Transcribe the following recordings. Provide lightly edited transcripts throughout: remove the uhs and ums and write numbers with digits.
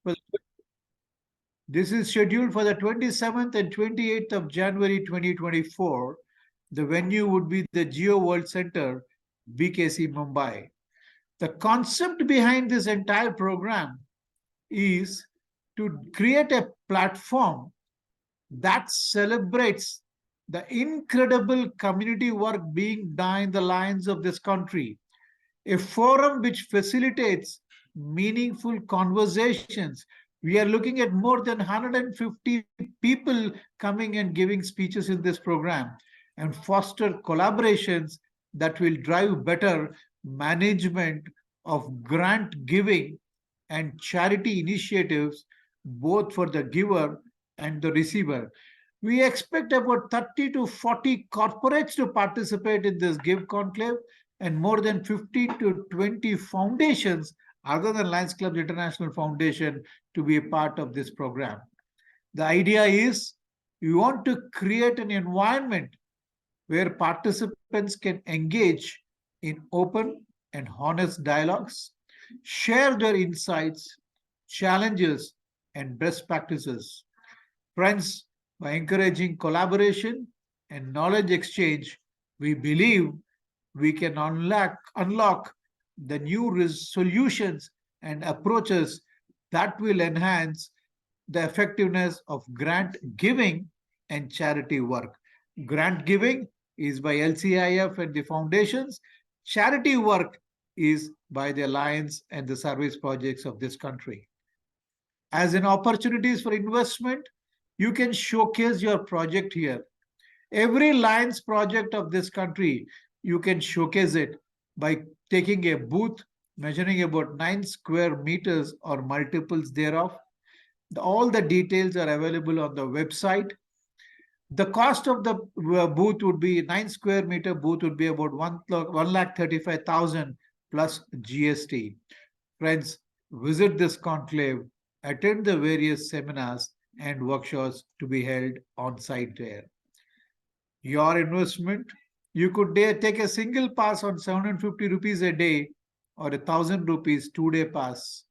Well, this is scheduled for the 27th and 28th of January 2024. The venue would be the Geo World Center, BKC, Mumbai. The concept behind this entire program is to create a platform that celebrates the incredible community work being done in the lines of this country, a forum which facilitates meaningful conversations. We are looking at more than 150 people coming and giving speeches in this program and foster collaborations that will drive better management of grant giving and charity initiatives, both for the giver and the receiver. We expect about 30 to 40 corporates to participate in this Give Conclave and more than 15 to 20 foundations other than Lions Club International Foundation to be a part of this program. The idea is we want to create an environment where participants can engage in open and honest dialogues, share their insights, challenges, and best practices. Friends, by encouraging collaboration and knowledge exchange, we believe we can unlock the new solutions and approaches that will enhance the effectiveness of grant giving and charity work. Grant giving is by LCIF and the foundations. Charity work is by the alliance and the service projects of this country. As an opportunities for investment, you can showcase your project here. Every Lions project of this country, you can showcase it by taking a booth measuring about 9 square meters or multiples thereof. All the details are available on the website. The cost of the booth would be 9 square meter booth would be about 1,35,000 plus GST. Friends, visit this conclave, attend the various seminars and workshops to be held on site there. Your investment, you could take a single pass on 750 rupees a day or 1,000 rupees 2-day pass.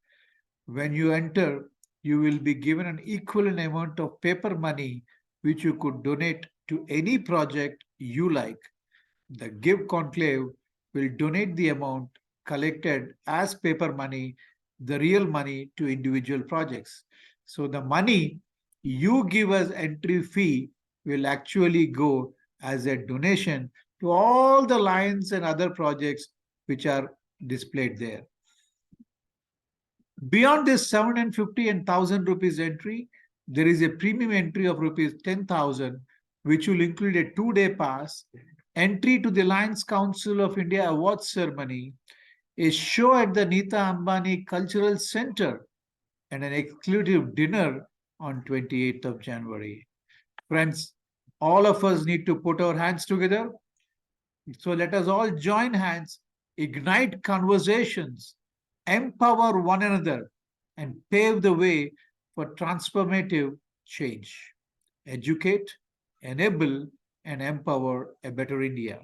When you enter, you will be given an equivalent amount of paper money which you could donate to any project you like. The Give Conclave will donate the amount collected as paper money, the real money, to individual projects. So the money you give as entry fee will actually go as a donation to all the Lions and other projects which are displayed there. Beyond this 750 and 1,000 rupees entry, there is a premium entry of rupees 10,000, which will include a 2-day pass, entry to the Lions Council of India Awards ceremony, a show at the Nita Ambani Cultural Center, and an exclusive dinner on 28th of January. Friends, all of us need to put our hands together. So let us all join hands, ignite conversations, empower one another, and pave the way for transformative change. Educate, enable, and empower a better India.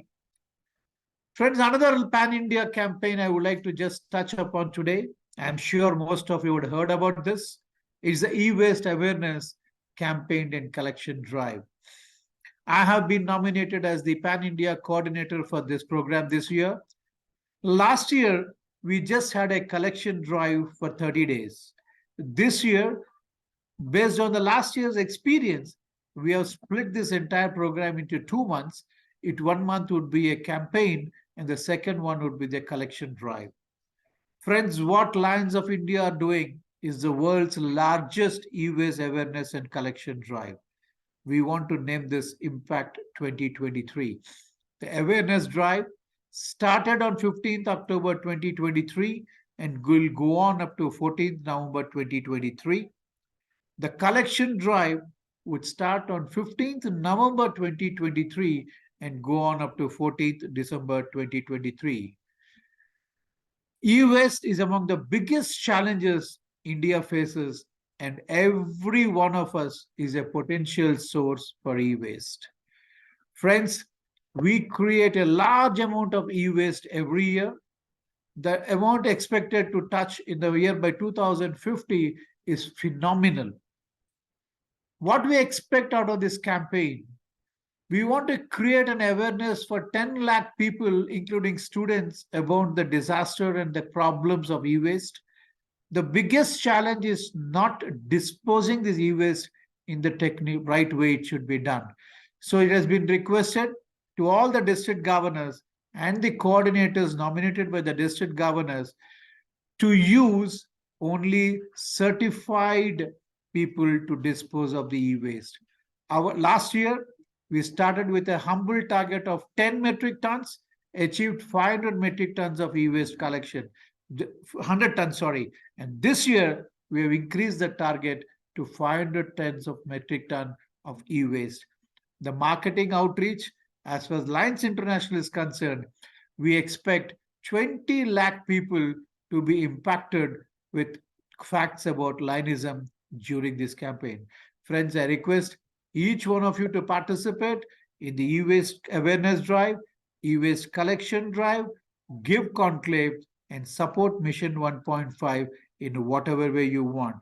Friends, another pan-India campaign I would like to just touch upon today, I'm sure most of you would have heard about this, is the e-waste awareness campaign and collection drive. I have been nominated as the pan-India coordinator for this program this year. Last year, we just had a collection drive for 30 days. This year, based on the last year's experience, we have split this entire program into 2 months. 1 month would be a campaign, and the second one would be the collection drive. Friends, what Lions of India are doing is the world's largest e-waste awareness and collection drive. We want to name this Impact 2023. The awareness drive started on 15th October 2023 and will go on up to 14th November 2023. The collection drive would start on 15th November 2023 and go on up to 14th December 2023. E-waste is among the biggest challenges India faces, and every one of us is a potential source for e-waste. Friends, we create a large amount of e-waste every year. The amount expected to touch in the year by 2050 is phenomenal. What we expect out of this campaign? We want to create an awareness for 10 lakh people, including students, about the disaster and the problems of e-waste. The biggest challenge is not disposing this e-waste in the right way it should be done. So it has been requested to all the district governors and the coordinators nominated by the district governors to use only certified people to dispose of the e-waste. Our last year, we started with a humble target of 10 metric tons, achieved 500 metric tons of e-waste collection, 100 tons, sorry. And this year, we have increased the target to 500 tons of metric ton of e-waste. The marketing outreach, as far as Lions International is concerned, we expect 20 lakh people to be impacted with facts about Lionism during this campaign. Friends, I request each one of you to participate in the e-waste awareness drive, e-waste collection drive, give conclave, and support Mission 1.5 in whatever way you want.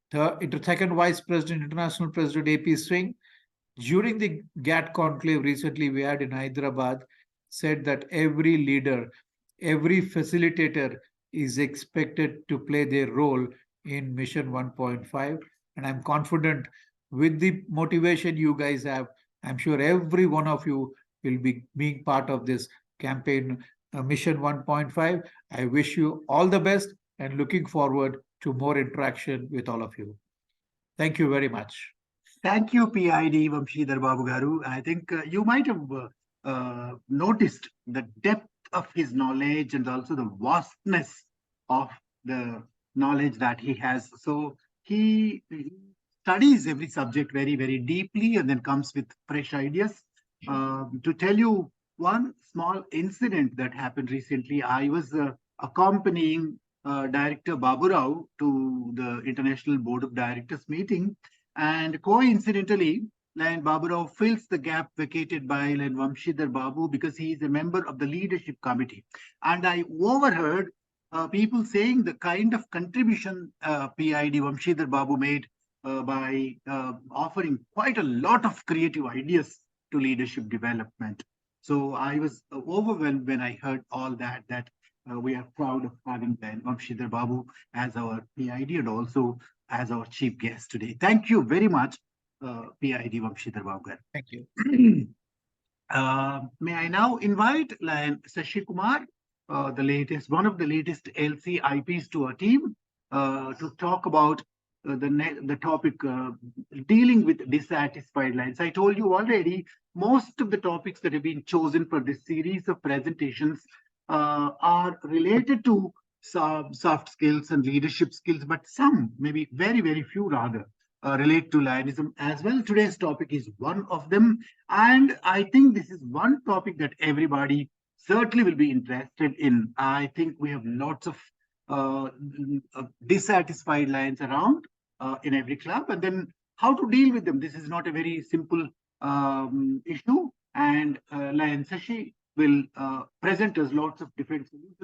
The Second Vice President, International President AP Singh, during the GATT conclave recently we had in Hyderabad, said that every leader, every facilitator is expected to play their role in Mission 1.5. And I'm confident with the motivation you guys have, I'm sure every one of you will be being part of this campaign, Mission 1.5. I wish you all the best and looking forward to more interaction with all of you. Thank you very much. Thank you, PID Vamsidhar Babu Garu. I think you might have noticed the depth of his knowledge and also the vastness of the knowledge that he has. So he studies every subject very, very deeply and then comes with fresh ideas. To tell you one small incident that happened recently, I was accompanying Director Babu Rao to the International Board of Directors meeting. And coincidentally, Lion Babu Rao fills the gap vacated by Lion Vamsidhar Babu because he is a member of the leadership committee. And I overheard people saying the kind of contribution PID Vamsidhar Babu made by offering quite a lot of creative ideas to leadership development. So I was overwhelmed when I heard all that we are proud of having Lion Vamsidhar Babu as our PID and also as our chief guest today. Thank you very much, PID Vamsidhar Babu. Thank you. May I now invite Lion Sasikumar, one of the latest LCIPs to our team, to talk about the topic dealing with dissatisfied lions. I told you already, most of the topics that have been chosen for this series of presentations are related to soft skills and leadership skills, but some, maybe very, very few rather, relate to Lionism as well. Today's topic is one of them. And I think this is one topic that everybody certainly will be interested in. I think we have lots of dissatisfied lions around in every club. And then how to deal with them. This is not a very simple issue. And Lion Sashi will present us lots of different solutions.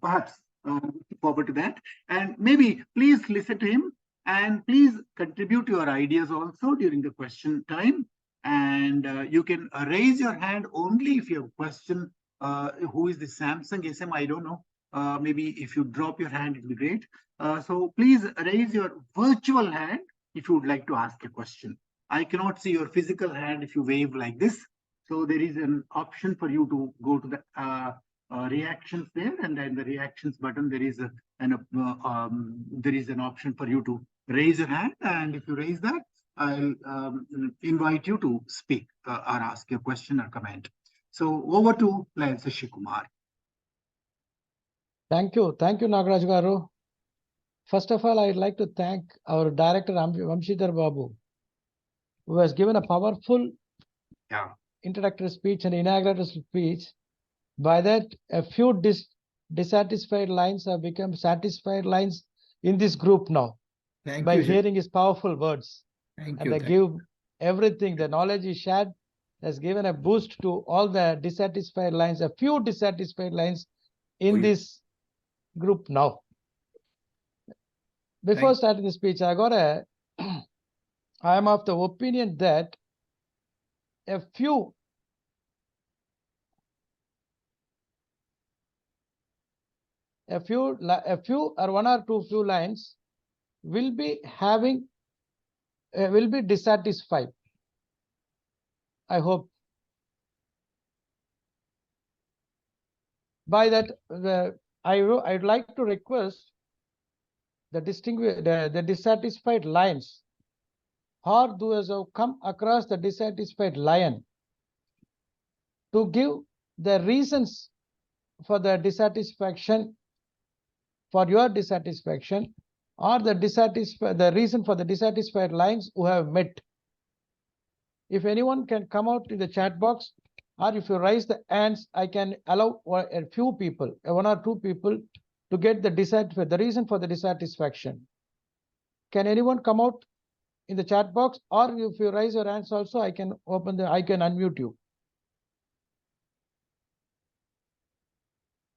Perhaps looking forward to that. And maybe please listen to him and please contribute your ideas also during the question time. And you can raise your hand only if you have a question. Who is the Samsung SM? I don't know. Maybe if you drop your hand, it will be great. So please raise your virtual hand if you would like to ask a question. I cannot see your physical hand if you wave like this. So there is an option for you to go to the reactions there, and then the reactions button there is an option for you to raise your hand, and if you raise that, I'll invite you to speak or ask your question or comment. So over to Lion Sasikumar. Thank you, nagaRAJU Garu. First of all, I'd like to thank our director Vamsidhar Babu, who has given a powerful introductory speech and inaugural speech. By that, a few dissatisfied lions have become satisfied lions in this group now. Thank you, hearing his powerful words. Thank and you. they give everything. The knowledge he shared has given a boost to all the dissatisfied lions, a few dissatisfied lions in this group now. Before starting the speech, I am of the opinion that a few or one or two few lines will be will be dissatisfied. I hope. By that, I'd like to request the dissatisfied lions, or those who have come across the dissatisfied lion, to give the reasons for the dissatisfaction, for your dissatisfaction, or the reason for the dissatisfied lions who have met. If anyone can come out in the chat box, or if you raise the hands, I can allow a few people, one or two people, to get the reason for the dissatisfaction. Can anyone come out in the chat box, or if you raise your hands also, I can unmute you.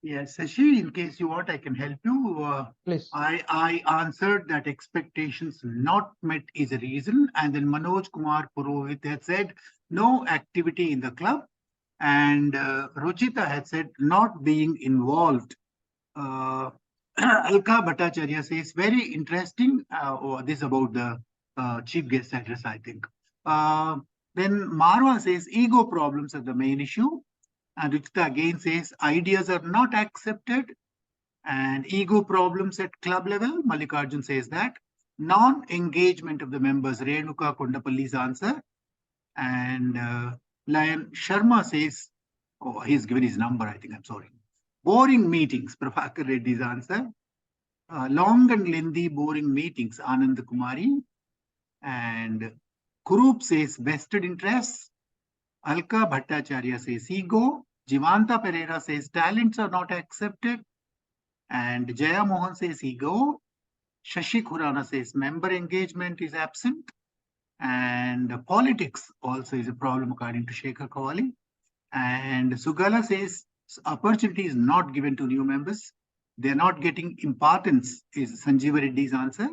Yes, Shashi, in case you want, I can help you. Please. I answered that expectations not met is a reason. And then Manoj Kumar Purohit had said no activity in the club. And Ruchita had said not being involved. Alka Bhattacharya says very interesting. This about the chief guest address, I think. Then Marwa says ego problems are the main issue. And Ruchita again says ideas are not accepted and ego problems at club level. Mallikarjun says that. Non-engagement of the members, Renuka Kondapalli's answer. And Lion Sharma says, oh, he's given his number, I think, I'm sorry. Boring meetings, Prabhakar Reddy's answer. Long and lengthy boring meetings, Anand Kumari. And Kurup says vested interests. Alka Bhattacharya says ego. Jivanta Pereira says talents are not accepted. And Jaya Mohan says ego. Shashi Khurana says member engagement is absent. And politics also is a problem according to Shekhar Kawali. And Sugala says opportunity is not given to new members. They're not getting importance is Sanjeeva Reddy's answer.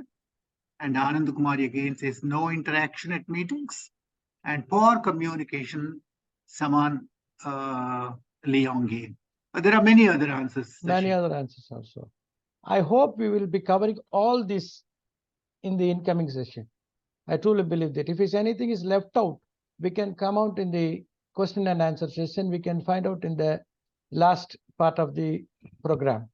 And Anand Kumari again says no interaction at meetings. And poor communication, Saman Leonge. There are many other answers. Many other answers also. I hope we will be covering all this in the incoming session. I truly believe that if anything is left out, we can come out in the question and answer session. We can find out in the last part of the program.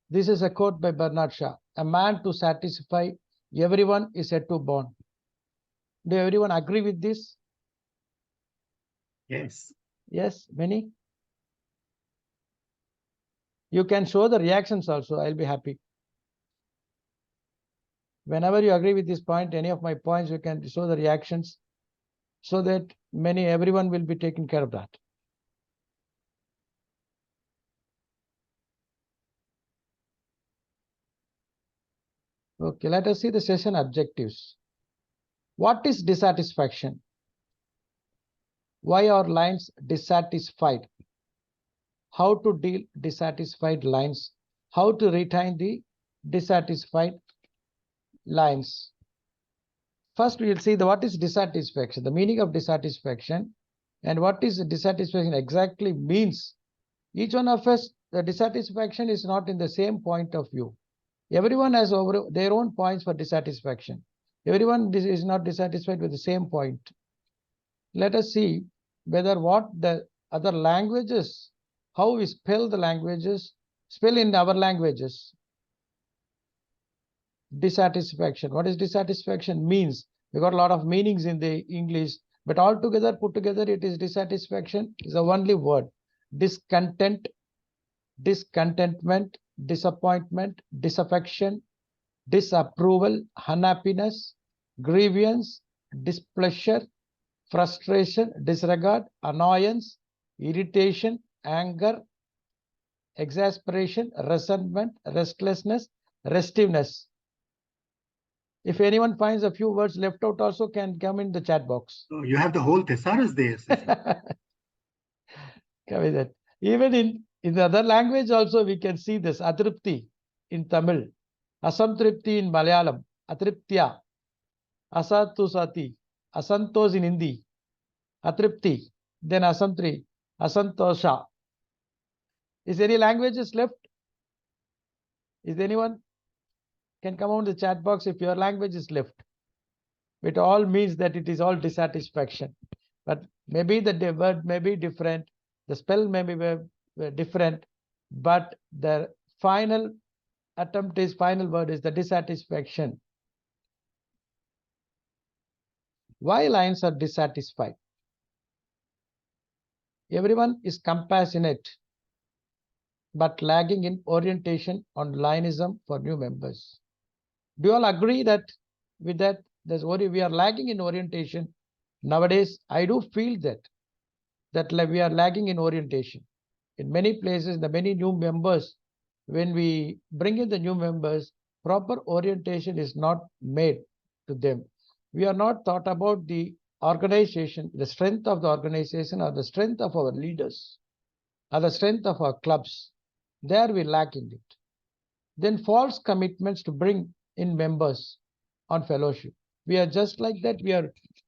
This is a quote by Bernard Shaw. A man to satisfy everyone is yet to born. Do everyone agree with this? Yes. Yes, many? You can show the reactions also. I'll be happy. Whenever you agree with this point, any of my points, you can show the reactions so that everyone will be taking care of that. Okay, let us see the session objectives. What is dissatisfaction? Why are lions dissatisfied? How to deal dissatisfied lions? How to retain the dissatisfied lions? First, we will see what is dissatisfaction, the meaning of dissatisfaction, and what is dissatisfaction exactly means. Each one of us, the dissatisfaction is not in the same point of view. Everyone has their own points for dissatisfaction. Everyone is not dissatisfied with the same point. Let us see whether what the other languages, how we spell the languages, spell in our languages. Dissatisfaction. What is dissatisfaction means? We got a lot of meanings in the English, but all together, put together, it is dissatisfaction is the only word. Discontent, discontentment, disappointment, disaffection, disapproval, unhappiness, grievance, displeasure, frustration, disregard, annoyance, irritation, anger, exasperation, resentment, restlessness, restiveness. If anyone finds a few words left out, also can come in the chat box. So you have the whole thesaurus there. Come with that. Even in the other language also we can see this. Adrupti in Tamil, Asamtripti in Malayalam, Atriptya, Asatusati, Asantos in Hindi, Atripti, then Asamtri, Asantosha. Is any languages left? Is anyone? Can come on the chat box if your language is left. It all means that it is all dissatisfaction. But maybe the word may be different, the spell may be different, but the final final word is the dissatisfaction. Why lions are dissatisfied? Everyone is compassionate, but lagging in orientation on lionism for new members. Do you all agree that with that, we are lagging in orientation? Nowadays, I do feel that we are lagging in orientation. In many places, the many new members, when we bring in the new members, proper orientation is not made to them. We are not thought about the organization, the strength of the organization, or the strength of our leaders, or the strength of our clubs. There we lack in it. Then false commitments to bring in members on fellowship. We are just like that.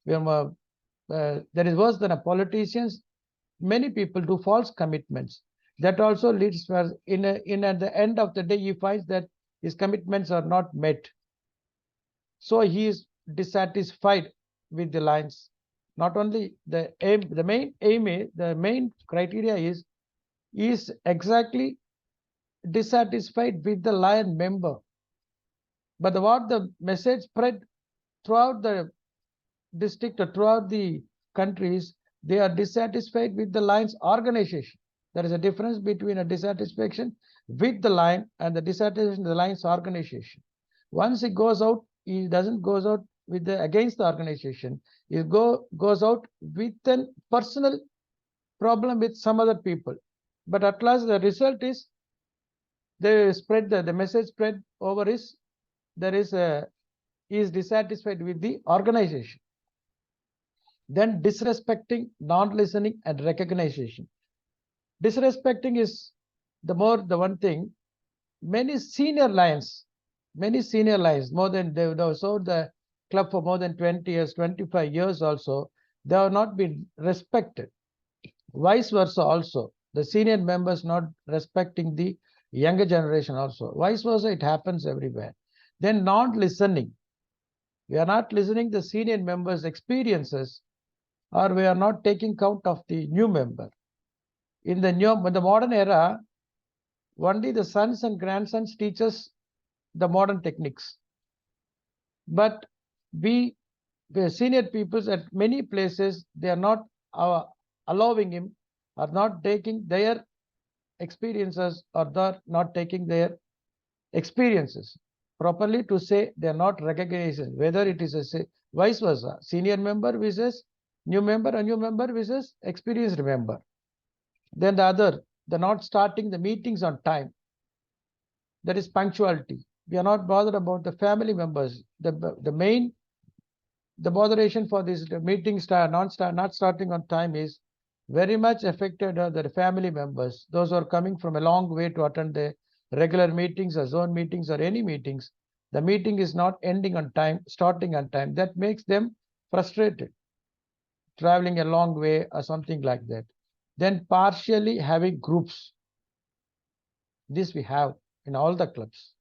There is worse than a politicians. Many people do false commitments. That also leads to at the end of the day, he finds that his commitments are not met. So he is dissatisfied with the lions. Not only the main criteria is exactly dissatisfied with the lion member. But what the message spread throughout the district or throughout the countries, they are dissatisfied with the lion's organization. There is a difference between a dissatisfaction with the lion and the dissatisfaction with the lion's organization. Once he goes out, he doesn't goes out with against the organization. He goes out with a personal problem with some other people. But at last, the result is they spread the message spread over is he is dissatisfied with the organization. Then disrespecting, non-listening, and recognition. Disrespecting is the one thing. Many senior lions, more than they've served the club for more than 20 years, 25 years also, they have not been respected. Vice versa also, the senior members not respecting the younger generation also. Vice versa, it happens everywhere. Then non-listening. We are not listening to the senior members' experiences, or we are not taking count of the new member. In the modern era, only the sons and grandsons teach us the modern techniques. But the senior peoples at many places, they are not allowing him, or not taking their experiences, or they're not taking their experiences properly to say they are not recognizing, whether it is a vice versa, senior member versus new member, and new member versus experienced member. Then the not starting the meetings on time. That is punctuality. We are not bothered about the family members. The botheration for this meeting not starting on time is very much affected the family members. Those who are coming from a long way to attend the regular meetings or zone meetings or any meetings. The meeting is not ending on time, starting on time. That makes them frustrated, traveling a long way or something like that. Then partially having groups. This we have in all the clubs.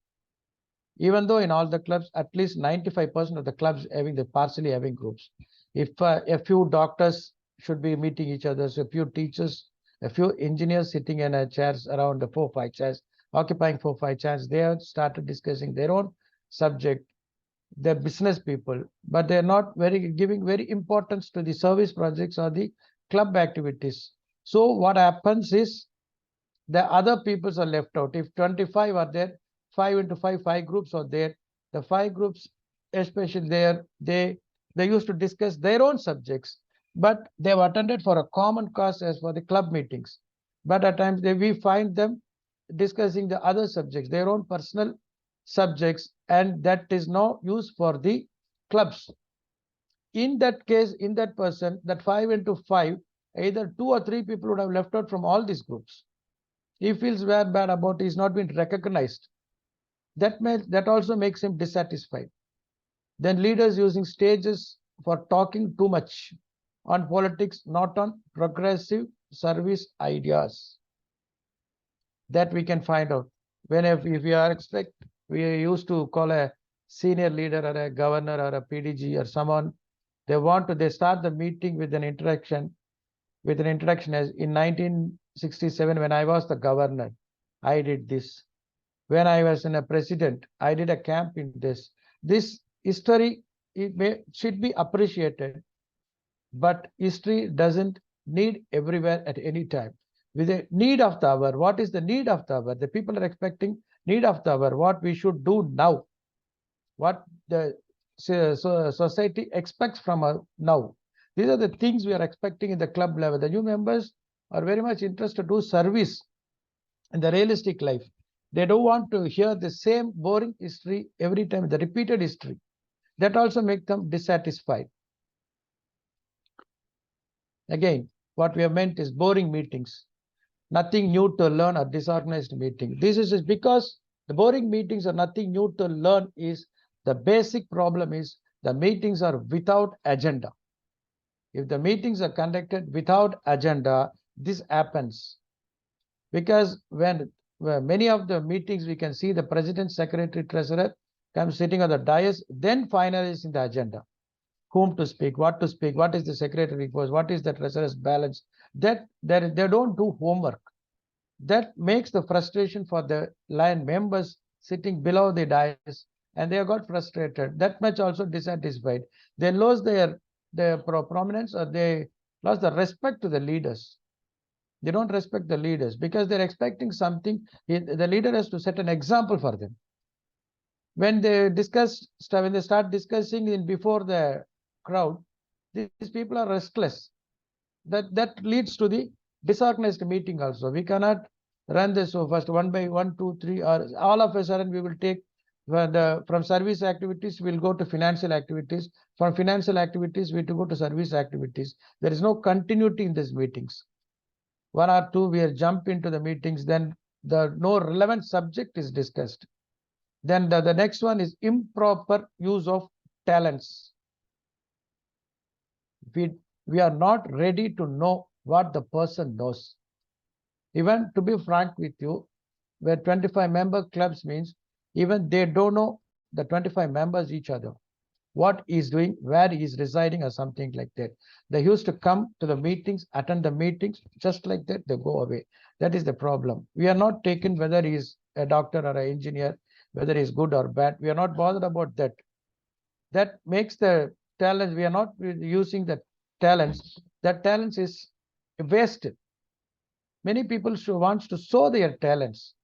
Even though in all the clubs, at least 95% of the clubs partially having groups. If a few doctors should be meeting each other, so a few teachers, a few engineers sitting in chairs around the 4-5 chairs, occupying 4-5 chairs, they have started discussing their own subject. They're business people, but they're not giving very importance to the service projects or the club activities. So what happens is the other peoples are left out. If 25 are there, 5 into 5 groups are there. The 5 groups, especially there, they used to discuss their own subjects, but they have attended for a common cause as for the club meetings. But at times we find them discussing the other subjects, their own personal subjects, and that is no use for the clubs. In that case, in that person, that 5 into 5, either 2 or 3 people would have left out from all these groups. He feels very bad about it. He's not been recognized. That also makes him dissatisfied. Then leaders using stages for talking too much on politics, not on progressive service ideas. That we can find out. When if we are we used to call a senior leader or a governor or a PDG or someone, they start the meeting with an introduction as in 1967 when I was the governor, I did this. When I was in a president, I did a camp in this. This history should be appreciated, but history doesn't need everywhere at any time. With the need of the hour, what is the need of the hour? The people are expecting need of the hour, what we should do now, what the society expects from us now. These are the things we are expecting in the club level. The new members are very much interested to do service in the realistic life. They don't want to hear the same boring history every time, the repeated history. That also makes them dissatisfied. Again, what we have meant is boring meetings. Nothing new to learn or disorganized meeting. This is because the boring meetings are nothing new to learn is the basic problem is the meetings are without agenda. If the meetings are conducted without agenda, this happens. Because when many of the meetings we can see the president, secretary, treasurer come sitting on the dais, then finalizing the agenda. Whom to speak, what is the secretary post, what is the treasurer's balance. That they don't do homework. That makes the frustration for the line members sitting below the dais, and they have got frustrated. That much also dissatisfied. They lose their prominence, or they lost the respect to the leaders. They don't respect the leaders because they're expecting something. The leader has to set an example for them. When they start discussing in before the crowd, these people are restless. That leads to the disorganized meeting also. We cannot run this so first 1 by 1, 2, 3, or all of a sudden we will take from service activities, we'll go to financial activities. From financial activities, we to go to service activities. There is no continuity in these meetings. 1 or 2, we are jump into the meetings, then no relevant subject is discussed. Then the next one is improper use of talents. We are not ready to know what the person knows. Even to be frank with you, where 25 member clubs means even they don't know the 25 members each other, what he's doing, where he's residing, or something like that. They used to come to the meetings, attend the meetings, just like that, they go away. That is the problem. We are not taken whether he's a doctor or an engineer, whether he's good or bad. We are not bothered about that. That makes the talent, we are not using the talents. That talents is wasted. Many people want to show their talents.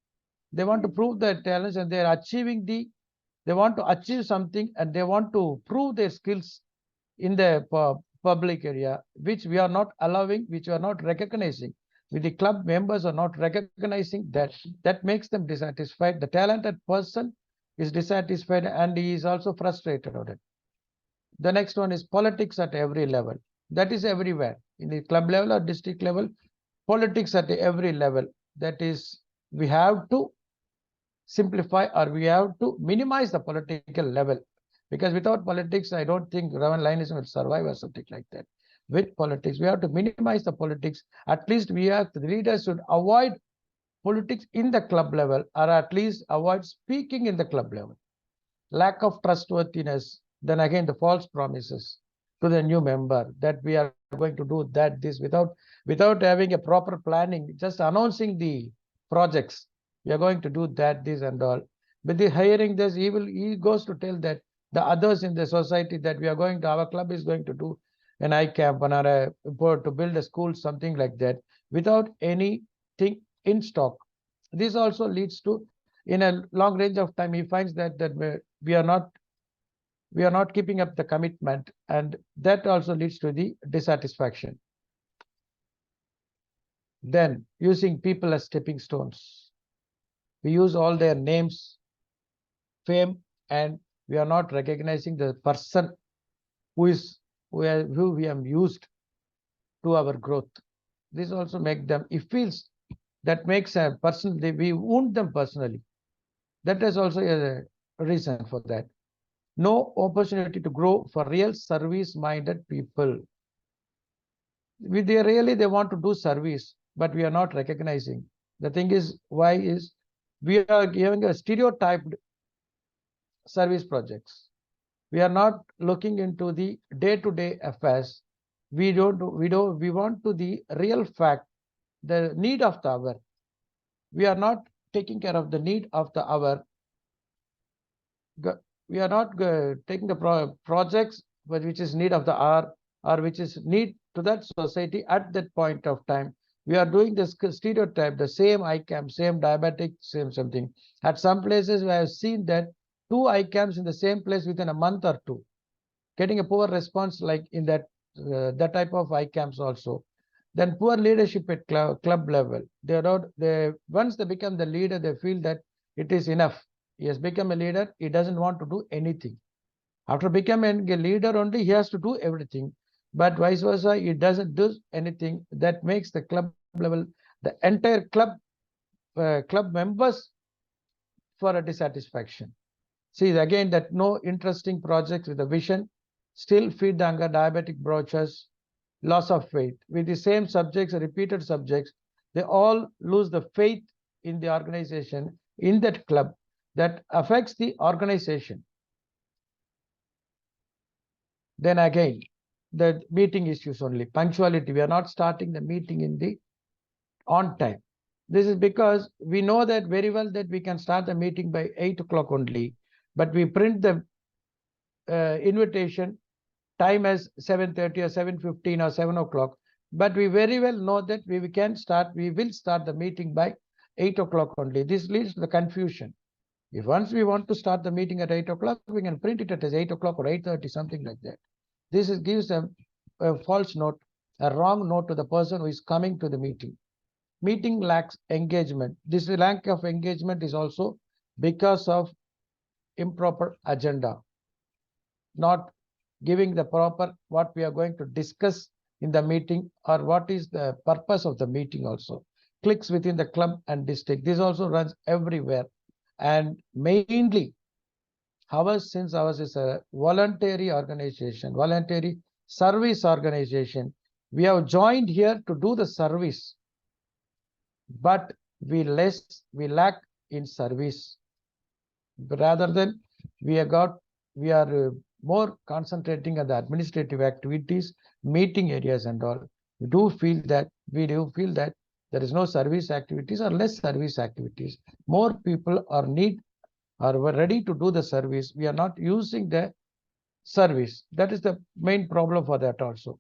They want to prove their talents, and they are achieving they want to achieve something, and they want to prove their skills in the public area, which we are not allowing, which we are not recognizing. With the club members are not recognizing that makes them dissatisfied. The talented person is dissatisfied, and he is also frustrated on it. The next one is politics at every level. That is everywhere, in the club level or district level, politics at every level. That is, we have to simplify, or we have to minimize the political level, because without politics, I don't think Lionism will survive or something like that. With politics, we have to minimize the politics. At least the leaders should avoid politics in the club level, or at least avoid speaking in the club level. Lack of trustworthiness, then again the false promises to the new member that we are going to do this without having a proper planning, just announcing the projects. We are going to do this and all. But the hiring this, he goes to tell that the others in the society that our club is going to do an eye camp or to build a school, something like that, without anything in stock. This also leads to, in a long range of time, he finds that we are not keeping up the commitment, and that also leads to the dissatisfaction. Then using people as stepping stones. We use all their names, fame, and we are not recognizing the person who we have used to our growth. This also makes them, that makes a person, we wound them personally. That is also a reason for that. No opportunity to grow for real service-minded people. They want to do service, but we are not recognizing. The thing is, why is we are giving a stereotyped service projects. We are not looking into the day-to-day affairs. We want to the real fact, the need of the hour. We are not taking care of the need of the hour. We are not taking the projects which is need of the hour or which is need to that society at that point of time. We are doing this stereotype, the same ICAM, same diabetic, same something. At some places, we have seen that 2 ICAMs in the same place within a month or two, getting a poor response like in that type of ICAMs also. Then poor leadership at club level. Once they become the leader, they feel that it is enough. He has become a leader. He doesn't want to do anything. After becoming a leader only, he has to do everything. But vice versa, he doesn't do anything. That makes the club level, the entire club members for a dissatisfaction. See again that no interesting projects with a vision, still feed the hunger, diabetic brochures, loss of faith. With the same subjects, repeated subjects, they all lose the faith in the organization, in that club, that affects the organization. Then again, the meeting issues only, punctuality. We are not starting the meeting in the on time. This is because we know that very well that we can start the meeting by 8 o'clock only, but we print the invitation time as 7:30 or 7:15 or 7 o'clock. But we very well know that we will start the meeting by 8 o'clock only. This leads to the confusion. If once we want to start the meeting at 8 o'clock, we can print it as 8 o'clock or 8:30, something like that. This gives a false note, a wrong note to the person who is coming to the meeting. Meeting lacks engagement. This lack of engagement is also because of improper agenda, not giving the proper what we are going to discuss in the meeting or what is the purpose of the meeting also. Clicks within the club and district. This also runs everywhere. And mainly, since ours is a voluntary organization, voluntary service organization, we have joined here to do the service, but we lack in service. Rather than we are more concentrating on the administrative activities, meeting areas and all. We do feel that there is no service activities or less service activities. More people are ready to do the service. We are not using the service. That is the main problem for that also.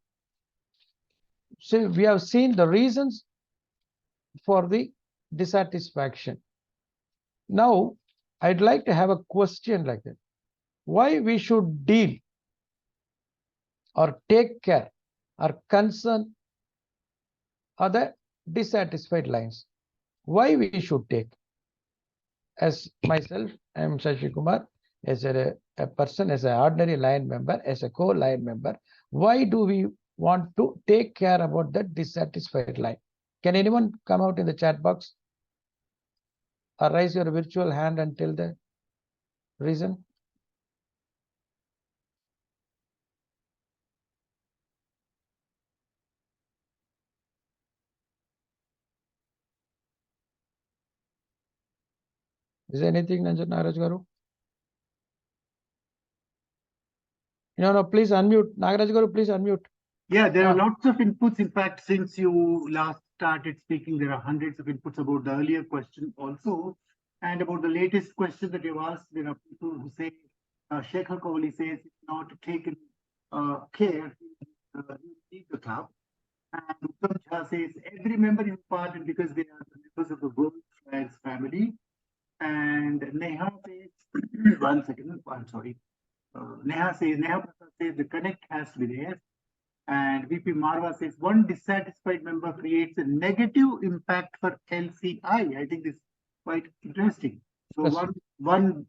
So we have seen the reasons for the dissatisfaction. Now, I'd like to have a question like that. Why we should deal or take care or concern are the dissatisfied lines? Why we should take? As myself, I am Sasikumar, as a person, as an ordinary line member, as a co-line member, why do we want to take care about that dissatisfied line? Can anyone come out in the chat box or raise your virtual hand and tell the reason? Is there anything, nagaRAJU garu? No, please unmute. nagaRAJU garu, please unmute. Yeah, there are lots of inputs. In fact, since you last started speaking, there are hundreds of inputs about the earlier question also. And about the latest question that you've asked, there are people who say, Shekhar Kohli says, it's not taken care, leave the club. And Uttam Jha says, every member is important because they are the members of the World Flags family. And Neha says, one second, I'm sorry. Neha Prasad says, the connect has to be there. And VP Marwa says, one dissatisfied member creates a negative impact for LCI. I think this is quite interesting. So yes. one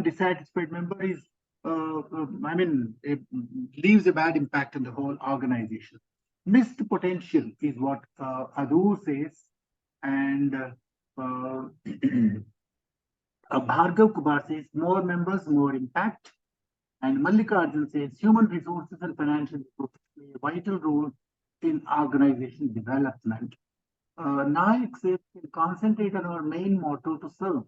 dissatisfied member is, it leaves a bad impact on the whole organization. Missed potential is what Adur says. And Bhargav Kumar says more members, more impact. And Mallikarjun says human resources and financial resources play a vital role in organization development. Naik says we concentrate on our main motto to serve.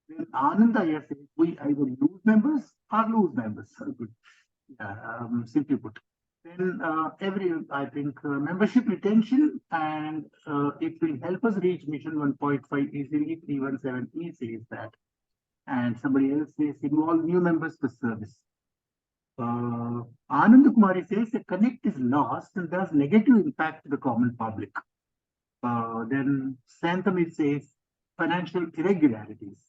Then Anand Iyer says we either lose members or lose members. Good. Simply put. Then I think membership retention, and it will help us reach mission 1.5 easily. 317E says that. And somebody else says involve new members for service. Anand Kumari says a connect is lost and thus negative impact to the common public. Then Santamir says financial irregularities.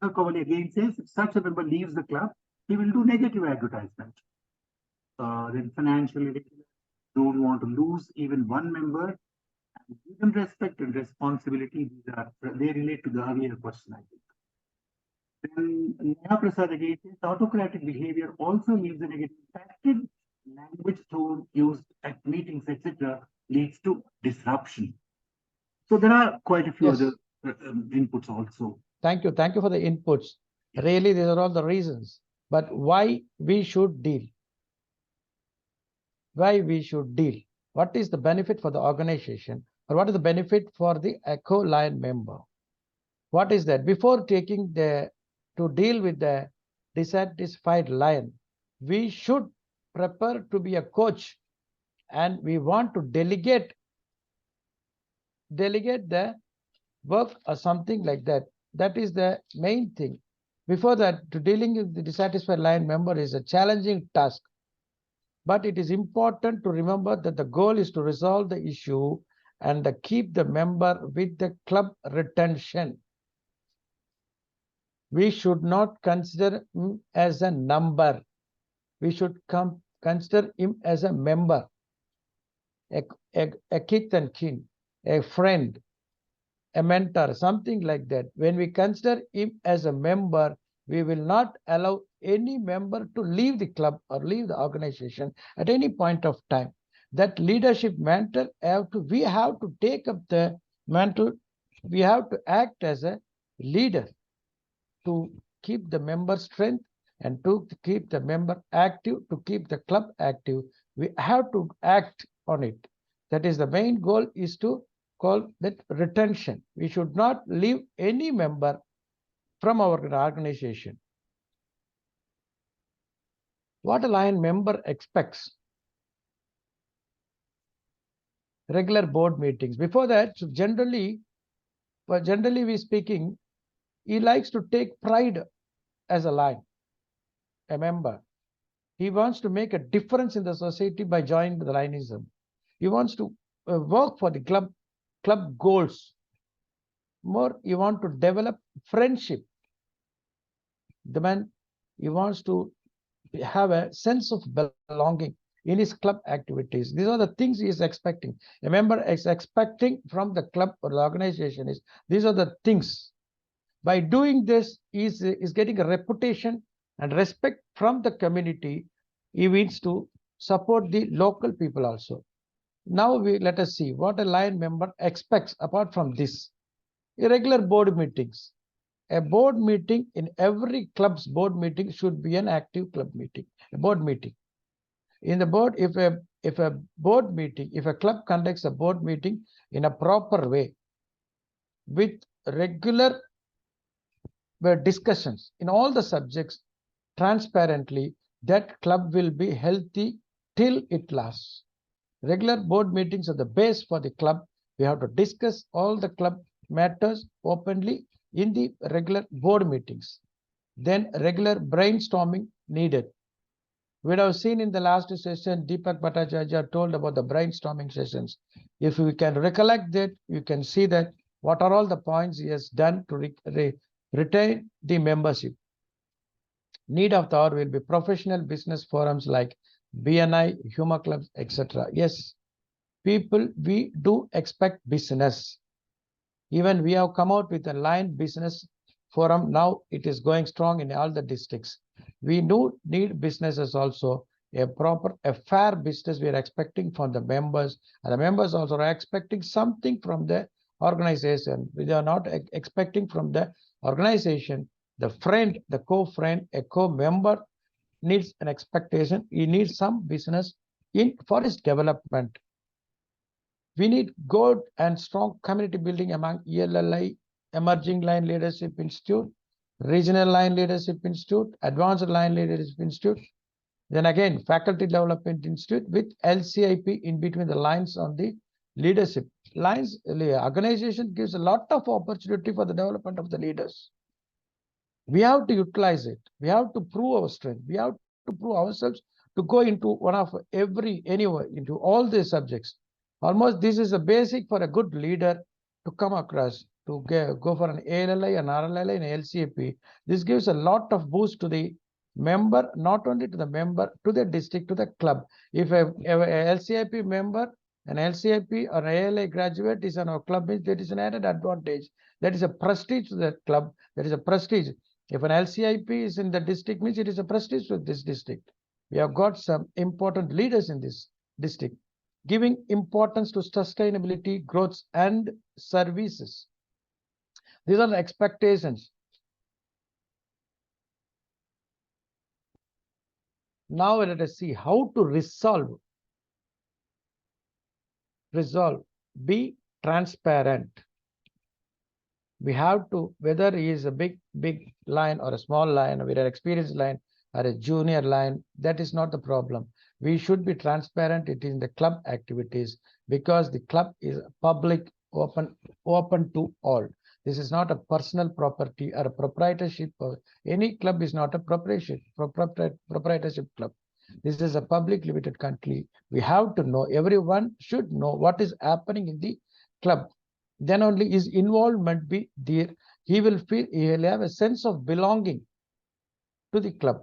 Kovali again says if such a member leaves the club, he will do negative advertisement. Then financial irregularities, don't want to lose even one member. And give them respect and responsibility. They relate to the earlier question, I think. Then Neha Prasad again says autocratic behavior also leaves a negative impact. Language tone used at meetings, etc., leads to disruption. So there are quite a few Yes. other inputs also. Thank you. Thank you for the inputs. Really, these are all the reasons. But why we should deal? Why we should deal? What is the benefit for the organization? Or what is the benefit for the Echo Lion member? What is that? Before taking to deal with the dissatisfied lion, we should prepare to be a coach, and we want to delegate the work or something like that. That is the main thing. Before that, to dealing with the dissatisfied lion member is a challenging task. But it is important to remember that the goal is to resolve the issue and keep the member with the club retention. We should not consider him as a number. We should consider him as a member, a kith and kin, a friend, a mentor, something like that. When we consider him as a member, we will not allow any member to leave the club or leave the organization at any point of time. That leadership mantle, we have to take up the mantle. We have to act as a leader to keep the member strength and to keep the member active, to keep the club active. We have to act on it. That is the main goal, is to call that retention. We should not leave any member from our organization. What a Lion member expects? Regular board meetings. Before that, generally we speaking, he likes to take pride as a Lion, a member. He wants to make a difference in the society by joining the Lionism. He wants to work for the club goals. More, he wants to develop friendship. The man, he wants to have a sense of belonging in his club activities. These are the things he is expecting. A member is expecting from the club or the organization. These are the things. By doing this, he is getting a reputation and respect from the community. He needs to support the local people also. Now let us see what a Lion member expects apart from this. Irregular board meetings. A board meeting in every club's board meeting should be an active club meeting, a board meeting. In the board, if a club conducts a board meeting in a proper way with regular discussions in all the subjects transparently, that club will be healthy till it lasts. Regular board meetings are the base for the club. We have to discuss all the club matters openly in the regular board meetings. Then regular brainstorming needed. We have seen in the last session, Deepak Bhattacharya told about the brainstorming sessions. If we can recollect that, you can see that what are all the points he has done to retain the membership. Need of the hour will be professional business forums like BNI, Humor clubs, etc. Yes, people, we do expect business. Even we have come out with a Lion business forum. Now it is going strong in all the districts. We do need businesses also, a fair business we are expecting from the members, and the members also are expecting something from the organization. We are not expecting from the organization, the friend, the co-friend, a co-member needs an expectation. He needs some business for his development. We need good and strong community building among ELLI, Emerging Line Leadership Institute, Regional Line Leadership Institute, Advanced Line Leadership Institute, then again Faculty Development Institute with LCIP in between the lines on the leadership. Lines organization gives a lot of opportunity for the development of the leaders. We have to utilize it. We have to prove our strength. We have to prove ourselves to go into one of anywhere, into all these subjects. Almost this is a basic for a good leader to come across, to go for an ALLI, an RLLI, and LCAP. This gives a lot of boost to the member, not only to the member, to the district, to the club. If a LCIP member, an LCIP or an ALI graduate is on our club, that is an added advantage. That is a prestige to the club. That is a prestige. If an LCIP is in the district, means it is a prestige to this district. We have got some important leaders in this district, giving importance to sustainability, growth, and services. These are the expectations. Now let us see how to resolve. Be transparent. We have to, whether he is a big line or a small line, or an experienced line or a junior line, that is not the problem. We should be transparent. It is in the club activities, because the club is public, open to all. This is not a personal property or a proprietorship. Any club is not a proprietorship club. This is a public limited company. We have to know, everyone should know what is happening in the club. Then only his involvement be there. He will feel, he will have a sense of belonging to the club.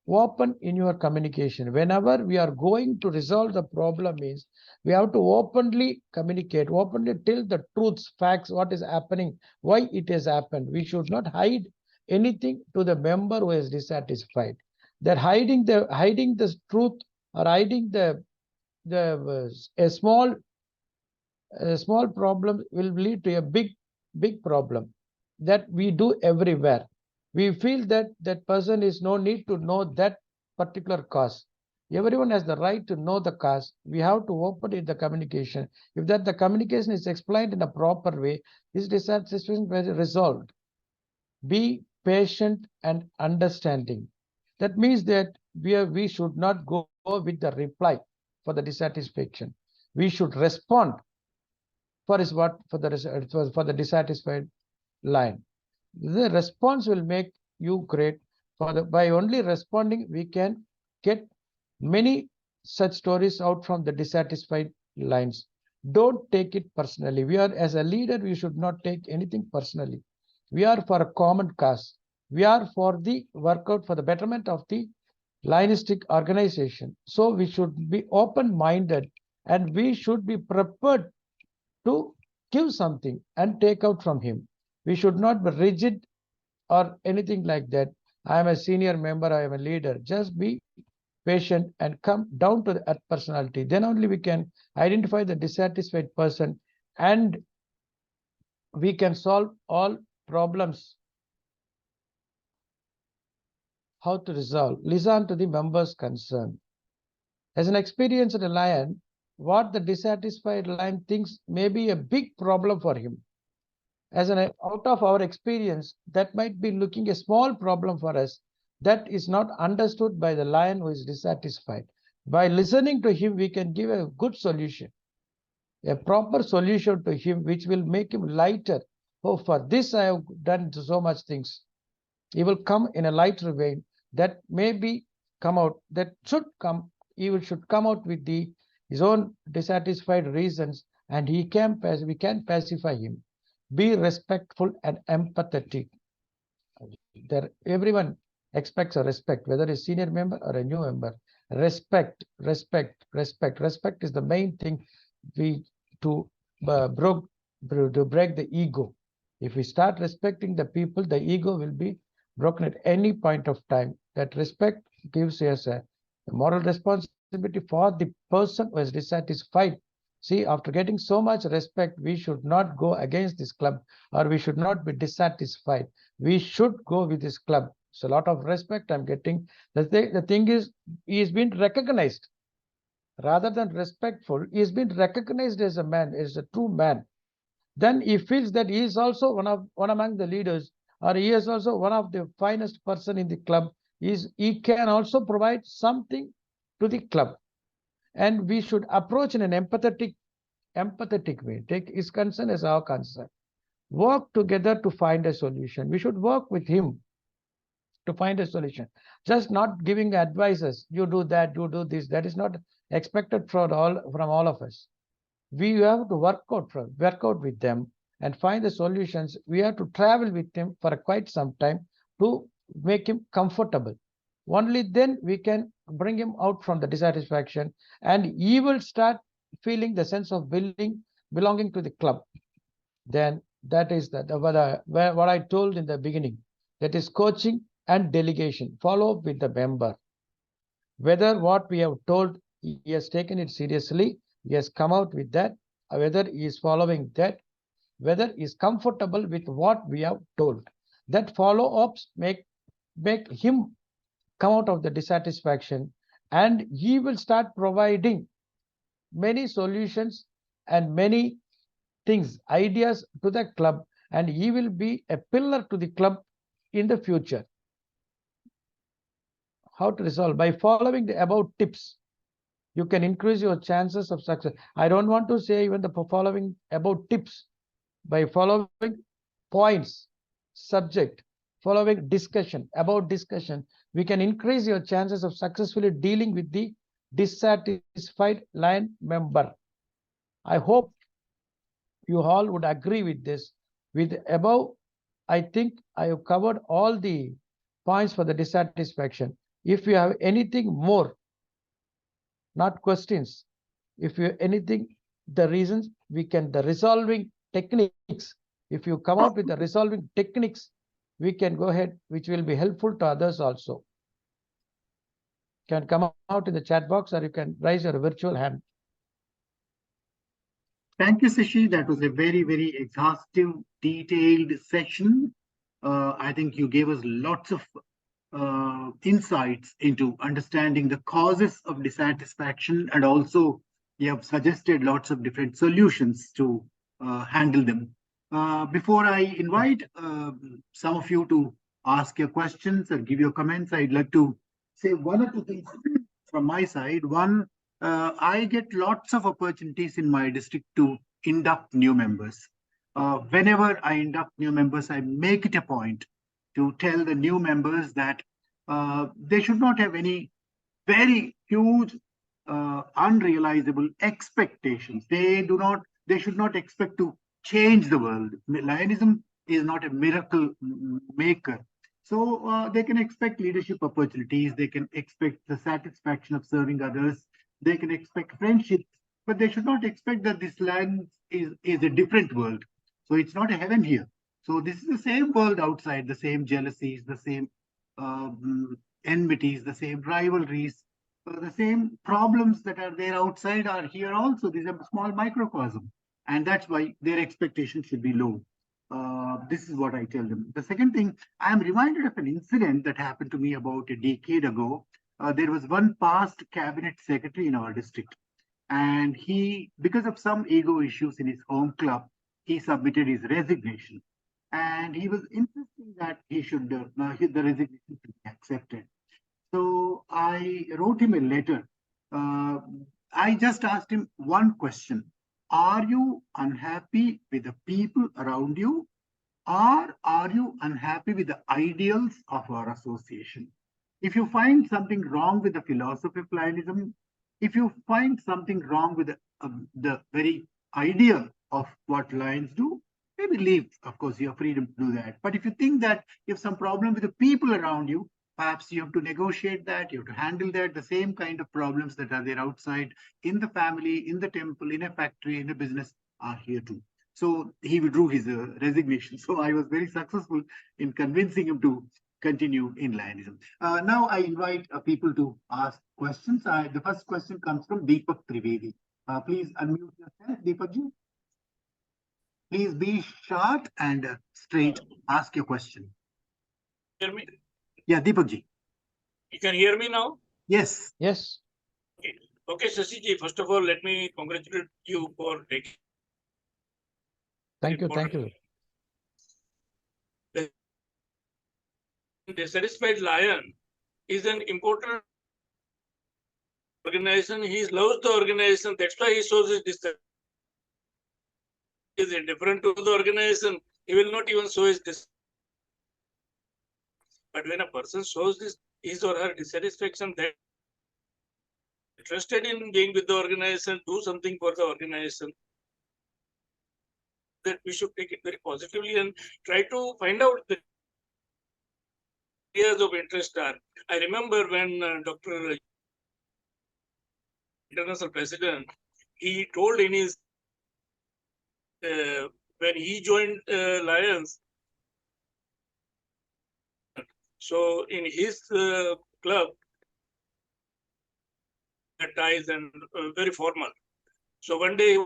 Open in your communication. Whenever we are going to resolve the problem, is we have to openly communicate, openly tell the truths, facts, what is happening, why it has happened. We should not hide anything to the member who is dissatisfied. That hiding the truth or hiding a small problem will lead to a big problem that we do everywhere. We feel that that person is no need to know that particular cause. Everyone has the right to know the cause. We have to open in the communication. If that the communication is explained in a proper way, this dissatisfaction will be resolved. Be patient and understanding. That means that we should not go with the reply for the dissatisfaction. We should respond for the dissatisfied line. The response will make you great. By only responding, we can get many such stories out from the dissatisfied lines. Don't take it personally. We are, as a leader, we should not take anything personally. We are for a common cause. We are for the workout, for the betterment of the linistic organization. So we should be open-minded, and we should be prepared to give something and take out from him. We should not be rigid or anything like that. I am a senior member, I am a leader. Just be patient and come down to the personality. Then only we can identify the dissatisfied person, and we can solve all problems. How to resolve? Listen to the members' concern. As an experienced lion, what the dissatisfied lion thinks may be a big problem for him. Out of our experience, that might be looking a small problem for us, that is not understood by the lion who is dissatisfied. By listening to him, we can give a good solution, a proper solution to him, which will make him lighter. Oh, for this I have done so much things. He will come in a lighter vein. That may be come out, that should come, he should come out with his own dissatisfied reasons, and we can pacify him. Be respectful and empathetic. Everyone expects a respect, whether a senior member or a new member. Respect is the main thing to break the ego. If we start respecting the people, the ego will be broken at any point of time. That respect gives us a moral responsibility for the person who is dissatisfied. See, after getting so much respect, we should not go against this club, or we should not be dissatisfied. We should go with this club. So a lot of respect I'm getting. The thing is, he is being recognized rather than respectful. He is being recognized as a man, as a true man. Then he feels that he is also one among the leaders, or he is also one of the finest person in the club. He can also provide something to the club, and we should approach in an empathetic way. Take his concern as our concern. Work together to find a solution. We should work with him to find a solution. Just not giving advices. You do that, you do this. That is not expected from all of us. We have to work out with them and find the solutions. We have to travel with him for quite some time to make him comfortable. Only then we can bring him out from the dissatisfaction, and he will start feeling the sense of belonging to the club. Then that is what I told in the beginning. That is coaching and delegation. Follow up with the member. Whether what we have told, he has taken it seriously, he has come out with that, whether he is following that, whether he is comfortable with what we have told. That follow-ups make him come out of the dissatisfaction, and he will start providing many solutions and many things, ideas to the club, and he will be a pillar to the club in the future. How to resolve? By following the above tips, you can increase your chances of success. I don't want to say even the following above tips. By following points, subject, following discussion, we can increase your chances of successfully dealing with the dissatisfied lion member. I hope you all would agree with this. With above, I think I have covered all the points for the dissatisfaction. If you have anything more, not questions, if you have anything, the reasons, we can, the resolving techniques, if you come out with the resolving techniques, we can go ahead, which will be helpful to others also. Can come out in the chat box, or you can raise your virtual hand. Thank you, Sashi. That was a very, very exhaustive, detailed session. I think you gave us lots of insights into understanding the causes of dissatisfaction, and also you have suggested lots of different solutions to handle them. Before I invite some of you to ask your questions or give your comments, I'd like to say one or two things from my side. One, I get lots of opportunities in my district to induct new members. Whenever I induct new members, I make it a point to tell the new members that they should not have any very huge, unrealizable expectations. They should not expect to change the world. Lionism is not a miracle maker. So they can expect leadership opportunities. They can expect the satisfaction of serving others. They can expect friendships, but they should not expect that this land is a different world. So it's not a heaven here. So this is the same world outside, the same jealousies, the same enmities, the same rivalries, the same problems that are there outside are here also. This is a small microcosm. And that's why their expectations should be low. This is what I tell them. The second thing, I am reminded of an incident that happened to me about a decade ago. There was one past cabinet secretary in our district, and he, because of some ego issues in his home club, he submitted his resignation, and he was insisting that he should the resignation should be accepted. So I wrote him a letter. I just asked him one question: are you unhappy with the people around you, or are you unhappy with the ideals of our association? If you find something wrong with the philosophy of Lionism, if you find something wrong with the very idea of what Lions do, maybe leave. Of course, you have freedom to do that. But if you think that you have some problem with the people around you, perhaps you have to negotiate that, you have to handle that. The same kind of problems that are there outside, in the family, in the temple, in a factory, in a business, are here too. So he withdrew his resignation. So I was very successful in convincing him to continue in Lionism. Now I invite people to ask questions. The first question comes from Deepak Trivedi. Please unmute yourself, Deepak ji. Please be short and straight. Ask your question. Hear me? Yeah, Deepak ji. You can hear me now? Yes. Yes. Okay, Shashi ji, first of all, let me congratulate you for taking. Thank you. Thank you. The Dissatisfied Lion is an important organization. He loves the organization. That's why he shows his dissatisfaction. Is indifferent to the organization. He will not even show his dissatisfaction. But when a person shows his or her dissatisfaction, that interested in being with the organization, do something for the organization, that we should take it very positively and try to find out the areas of interest are. I remember when Dr. International President, he told in his, when he joined Lions, so in his club, ties and very formal. So one day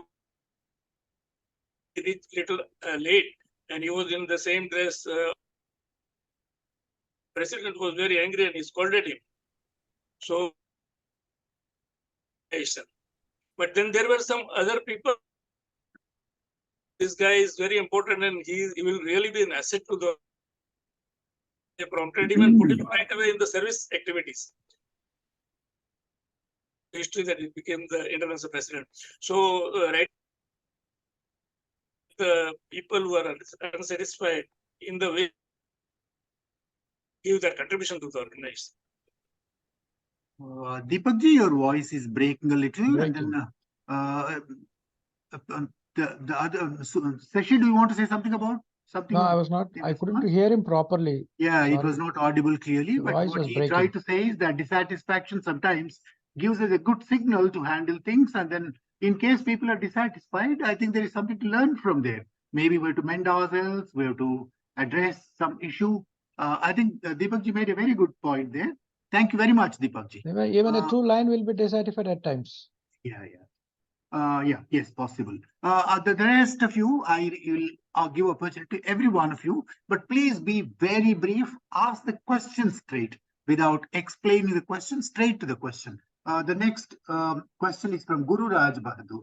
he reached little late and he was in the same dress. President was very angry and he scolded him. So, but then there were some other people. This guy is very important and he will really be an asset to the. They prompted him and put him right away in the service activities. History that he became the international president. So, right, the people who are unsatisfied in the way give their contribution to the organization. Deepak ji, your voice is breaking a little. Breaking. And then the other Sashi, do you want to say something about something? No, I was not. I couldn't hear him properly. Yeah, it Sorry. was not audible clearly. The But voice what was he breaking. tried to say is that dissatisfaction sometimes gives us a good signal to handle things. And then in case people are dissatisfied, I think there is something to learn from there. Maybe we have to mend ourselves, we have to address some issue. I think Deepak ji made a very good point there. Thank you very much, Deepak ji. Even a true lion will be dissatisfied at times. Yeah. Yes, possible. The rest of you, I'll give opportunity to every one of you, but please be very brief. Ask the question straight without explaining the question, straight to the question. The next question is from nagaRAJU Bahadur.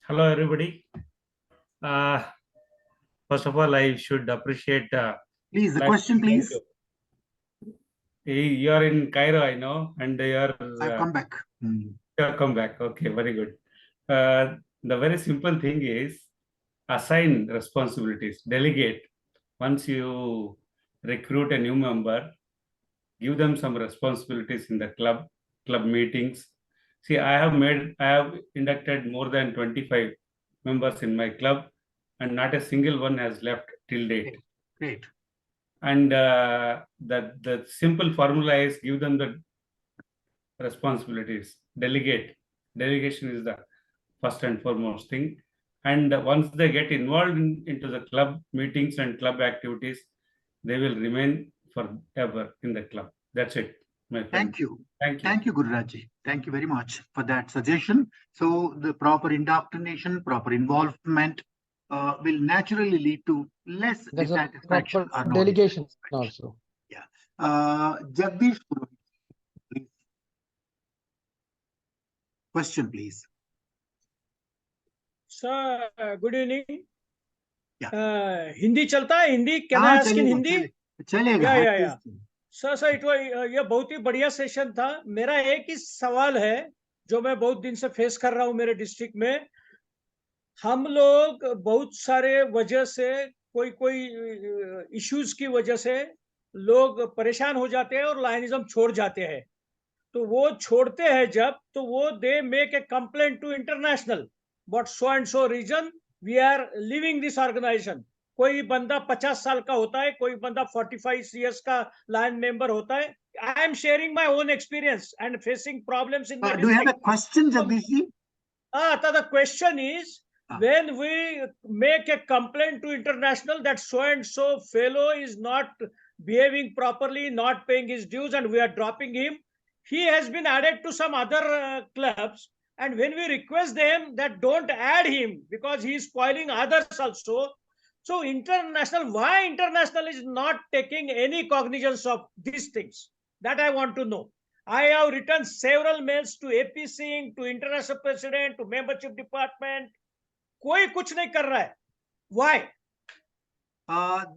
Hello, everybody. First of all, I should appreciate. Please, the question, please. You are in Cairo, I know, and you are. I've come back. You have come back. Okay, very good. The very simple thing is assign responsibilities, delegate. Once you recruit a new member, give them some responsibilities in the club meetings. See, I have inducted more than 25 members in my club, and not a single one has left till date. Great. And the simple formula is give them the responsibilities, delegate. Delegation is the first and foremost thing. And once they get involved into the club meetings and club activities, they will remain forever in the club. That's it, my friend. Thank you. Thank you. Thank you, nagaRAJU. Thank you very much for that suggestion. So the proper indoctrination, proper involvement will naturally lead to less There's a dissatisfaction. proper or no delegation dissatisfaction. also. Yeah. Jagdish, please. Question, please. Sir, good evening. Yeah. Hindi chalta hai? Hindi? Can I ask in Hindi? चलेगा. Yeah. Sir ये बहुत ही बढ़िया session था. मेरा एक ही सवाल है जो मैं बहुत दिन से फेस कर रहा हूं मेरे डिस्ट्रिक्ट में. हम लोग बहुत सारे वजह से कोई इश्यूज की वजह से लोग परेशान हो जाते हैं और लायनिज्म छोड़ जाते हैं. तो वो छोड़ते हैं जब, तो वो they make a complaint to international, but so and so region we are living this organisation. कोई बंदा 50 साल का होता है, कोई बंदा 45 years का लाइन मेंबर होता है. I am sharing my own experience and facing problems in my Do you have a question, Jagdish ji? The question is, when we make a complaint to international that so and so fellow is not behaving properly, not paying his dues, and we are dropping him, he has been added to some other clubs. And when we request them that don't add him because he is spoiling others also. So why international is not taking any cognizance of these things? That I want to know. I have written several mails to AP Singh, to international president, to membership department. कोई कुछ नहीं कर रहा है. Why?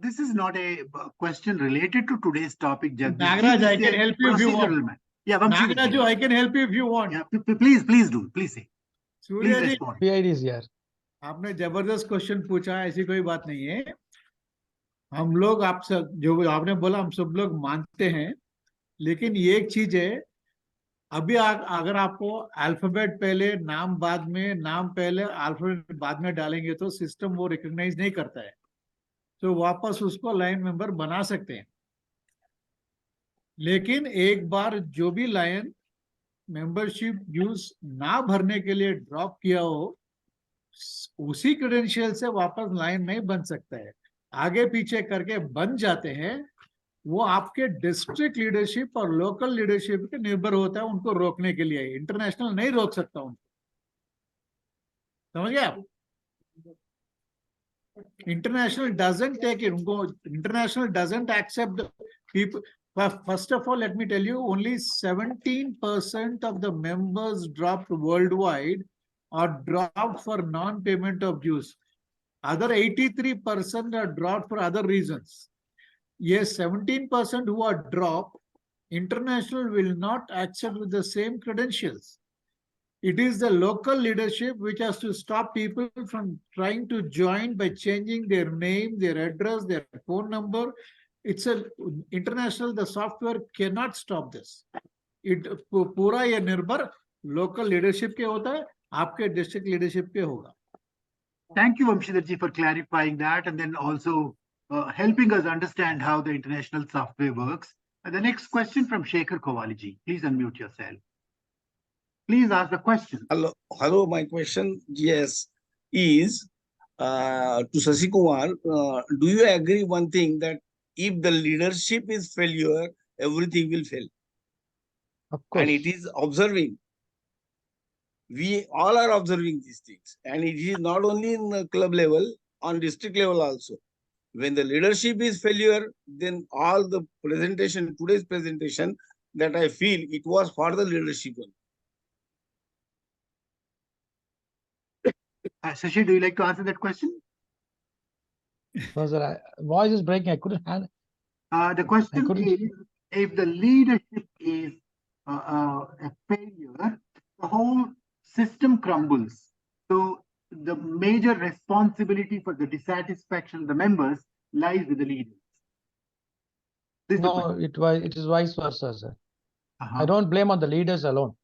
This is not a question related to today's topic, Jagdish. Nagaraj, I can help you if you want. Yeah, Vamsidhar Nagaraju, I can help you if you want. Yeah, please do. Please say. Please Surya ji, respond. PID is here. आपने जबरदस्त question पूछा, ऐसी कोई बात नहीं है. हम लोग आप सब जो आपने बोला हम सब लोग मानते हैं, लेकिन ये एक चीज है, अभी अगर आपको अल्फाबेट पहले नाम बाद में, नाम पहले अल्फाबेट बाद में डालेंगे तो सिस्टम वो रिकॉग्नाइज नहीं करता है, तो वापस उसको लाइन मेंबर बना सकते हैं. लेकिन एक बार जो भी लाइन मेंबरशिप ड्यूज ना भरने के लिए ड्रॉप किया हो, उसी क्रेडेंशियल से वापस लाइन नहीं बन सकता है. आगे पीछे करके बन जाते हैं, वो आपके डिस्ट्रिक्ट लीडरशिप और लोकल लीडरशिप पे निर्भर होता है उनको रोकने के लिए. इंटरनेशनल नहीं रोक सकता उनको. समझ गए आप? International doesn't take it. उनको international doesn't accept people. First of all, let me tell you, only 17% of the members dropped worldwide or dropped for non-payment of dues. Other 83% are dropped for other reasons. Yes, 17% who are dropped, international will not accept with the same credentials. It is the local leadership which has to stop people from trying to join by changing their name, their address, their phone number. It's a international, the software cannot stop this. It पूरा ये निर्भर local leadership के होता है, आपके district leadership पे होगा. Thank you, Vamsidhar ji, for clarifying that and then also helping us understand how the international software works. And the next question from Shekhar Kovali ji. Please unmute yourself. Please ask the question. Hello. My question, yes, is to Sasikumar. Do you agree one thing that if the leadership is failure, everything will fail? Of course. And it is observing. We all are observing these things. And it is not only in the club level, on district level also. When the leadership is failure, then all the presentation, today's presentation, that I feel it was for the leadership only. Sashi, do you like to answer that question? No, sir, voice is breaking. I couldn't handle. The question is, if the leadership is a failure, the whole system crumbles. So the major responsibility for the dissatisfaction of the members lies with the leaders. No, it is vice versa, sir. I don't blame on the leaders alone.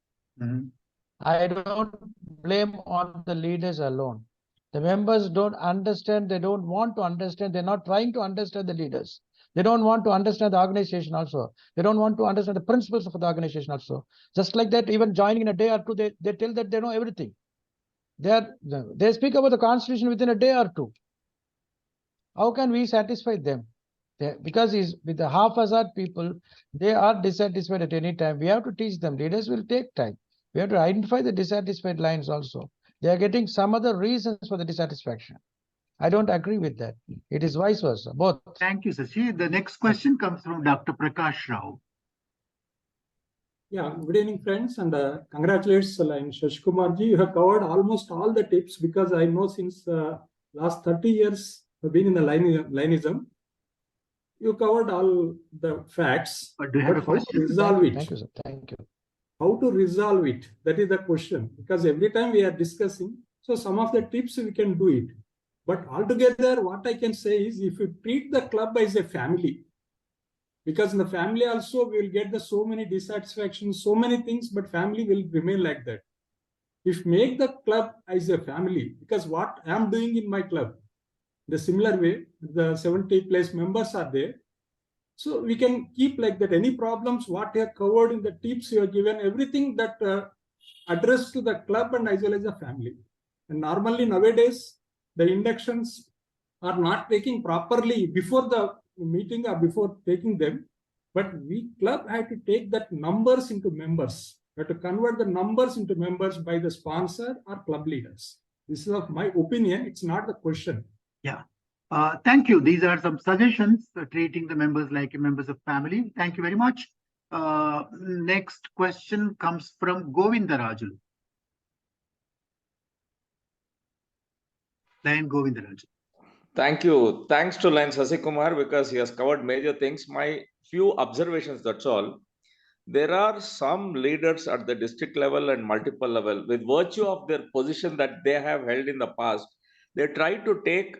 I don't blame on the leaders alone. The members don't understand. They don't want to understand. They're not trying to understand the leaders. They don't want to understand the organization also. They don't want to understand the principles of the organization also. Just like that, even joining in a day or two, they tell that they know everything. They speak about the constitution within a day or two. How can we satisfy them? Because with the haphazard people, they are dissatisfied at any time. We have to teach them. Leaders will take time. We have to identify the dissatisfied lines also. They are getting some other reasons for the dissatisfaction. I don't agree with that. It is vice versa, both. Thank you, Sashi. The next question comes from Dr. Prakash Rao. Yeah, good evening, friends, and congratulations, Sasikumar ji. You have covered almost all the tips because I know since last 30 years I've been in the linism. You covered all the facts. But do you have a question? How to resolve it? Thank you, sir. Thank you. How to resolve it? That is the question. Because every time we are discussing, so some of the tips we can do it. But altogether, what I can say is, if you treat the club as a family, because in the family also we will get so many dissatisfactions, so many things, but family will remain like that. If make the club as a family, because what I am doing in my club, the similar way, the 70 plus members are there. So we can keep like that. Any problems, what you have covered in the tips you have given, everything that addressed to the club and as well as the family. And normally nowadays, the inductions are not taking properly before the meeting or before taking them. But we club had to take that numbers into members. We had to convert the numbers into members by the sponsor or club leaders. This is of my opinion. It's not the question. Yeah. Thank you. These are some suggestions treating the members like members of family. Thank you very much. Next question comes from nagaRAJU. Lion nagaRAJU. Thank you. Thanks to Lion Sasikumar because he has covered major things. My few observations, that's all. There are some leaders at the district level and multiple level, with virtue of their position that they have held in the past, they try to take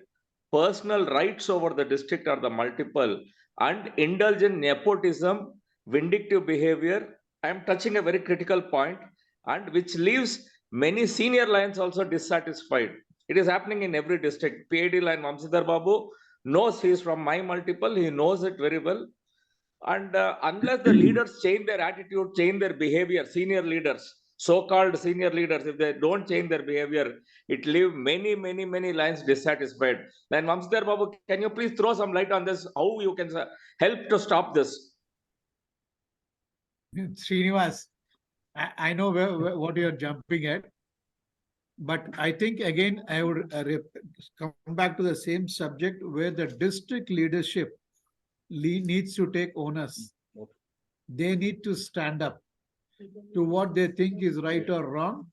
personal rights over the district or the multiple and indulge in nepotism, vindictive behavior. I am touching a very critical point, and which leaves many senior lions also dissatisfied. It is happening in every district. PID Lion Vamsidhar Babu knows he is from my multiple. He knows it very well. And unless the leaders change their attitude, change their behavior, senior leaders, so-called senior leaders, if they don't change their behavior, it leaves many lions dissatisfied. Then Vamsidhar Babu, can you please throw some light on this? How you can help to stop this? Srinivas, I know what you're jumping at. But I think, again, I would come back to the same subject where the district leadership needs to take onus. They need to stand up to what they think is right or wrong.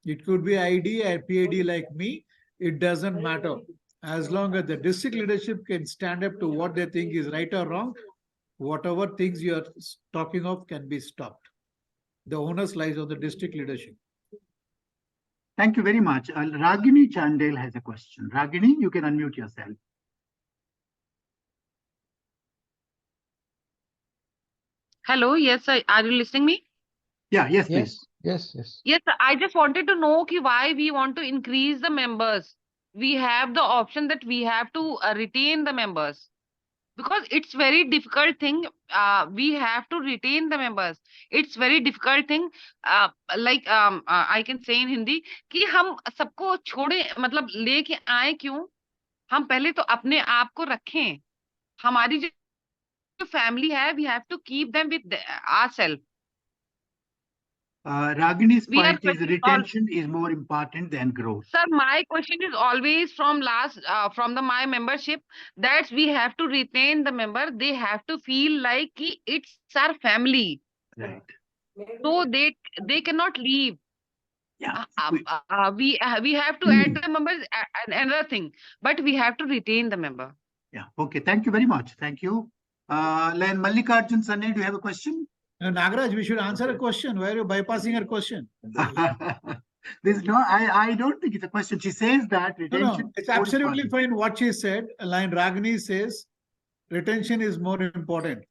It could be ID or PID like me. It doesn't matter. As long as the district leadership can stand up to what they think is right or wrong, whatever things you are talking of can be stopped. The onus lies on the district leadership. Thank you very much. Ragini Chandel has a question. Ragini, you can unmute yourself. Hello, yes, sir. Are you listening me? Yeah, yes, please. Yes. Yes, sir. I just wanted to know why we want to increase the members. We have the option that we have to retain the members. Because it's very difficult thing. We have to retain the members. It's very difficult thing. I can say in Hindi कि हम सबको छोड़े मतलब लेके आए क्यों? हम पहले तो अपने आप को रखें. हमारी जो family है, we have to keep them with ourselves. Ragini's point is retention is more important than growth. Sir, my question is always from my membership that we have to retain the member. They have to feel like it's our family. Right. So they cannot leave. Yeah. We have to add the members another thing, but we have to retain the member. Yeah. Okay. Thank you very much. Thank you. Len Mallikarjun Sanne, do you have a question? nagaRAJU, we should answer a question. Why are you bypassing her question? There's no, I don't think it's a question. She says that retention. No, it's absolutely fine what she said. Line Ragini says retention is more important.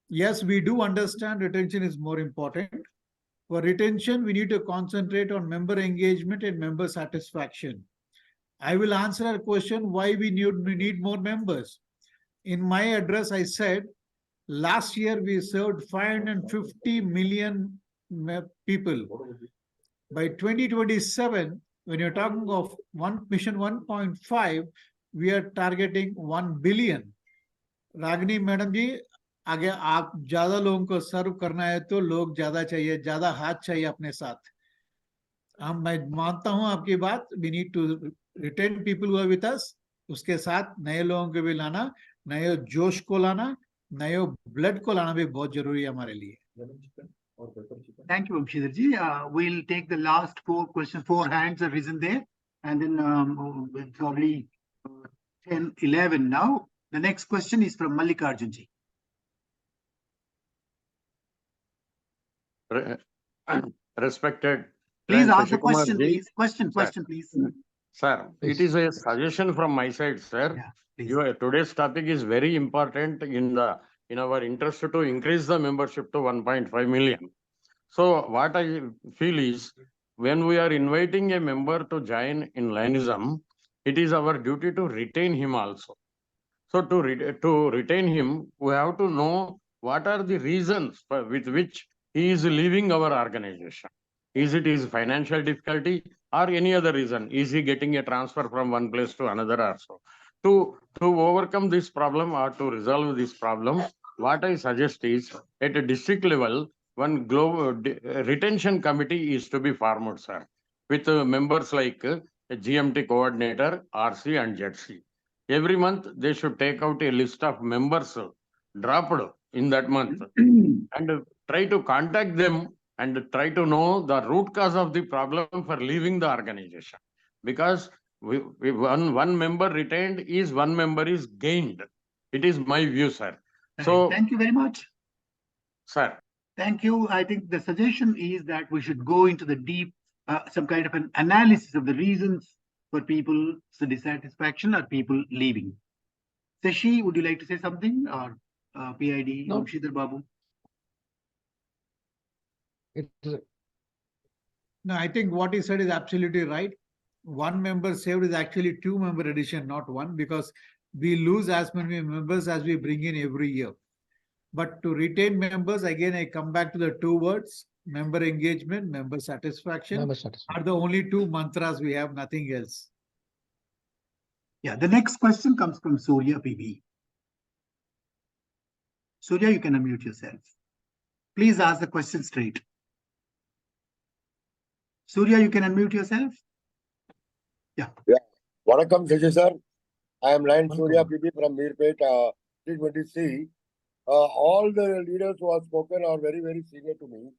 Yes, we do understand retention is more important. For retention, we need to concentrate on member engagement and member satisfaction. I will answer her question why we need more members. In my address, I said, last year we served 550 million people. By 2027, when you're talking of mission 1.5, we are targeting 1 billion. Ragini Madam ji, आगे आप ज्यादा लोगों को सर्व करना है तो लोग ज्यादा चाहिए, ज्यादा हाथ चाहिए अपने साथ. मैं मानता हूं आपकी बात. We need to retain people who are with us. उसके साथ नए लोगों को भी लाना, नए जोश को लाना, नए ब्लड को लाना भी बहुत जरूरी है हमारे लिए. Thank you, Vamsidhar ji. We'll take the last 4 questions. 4 hands are risen there, and then it's already 10:11 now. The next question is from Mallikarjun ji. Respected. Please ask the question, please. Question, please. Sir, it is a suggestion from my side, sir. Yeah, today's topic is very important in our interest to increase the membership to 1.5 million. So what I feel is, when we are inviting a member to join in Lionism, it is our duty to retain him also. So to retain him, we have to know what are the reasons with which he is leaving our organization. Is it his financial difficulty or any other reason? Is he getting a transfer from one place to another also? To overcome this problem or to resolve this problem, what I suggest is at a district level, one global retention committee is to be formed, sir, with members like a GMT coordinator, RC and ZC. Every month they should take out a list of members dropped in that month and try to contact them and try to know the root cause of the problem for leaving the organization. Because one member retained is one member is gained. It is my view, sir. So Thank you very much. Sir. Thank you. I think the suggestion is that we should go into the deep, some kind of an analysis of the reasons for people's dissatisfaction or people leaving. Sashi, would you like to say something, or PID No. Vamsidhar Babu? No, I think what he said is absolutely right. One member saved is actually two member addition, not one, because we lose as many members as we bring in every year. But to retain members, again, I come back to the two words: member engagement, member satisfaction, are the only two mantras we have, nothing else. Yeah, the next question comes from Surya PB. Surya, you can unmute yourself. Please ask the question straight. Surya, you can unmute yourself. Yeah. Vanakkam, Sashi sir. I am Lion Surya PB from Mirpet, 320C. All the leaders who have spoken are very, very senior to me.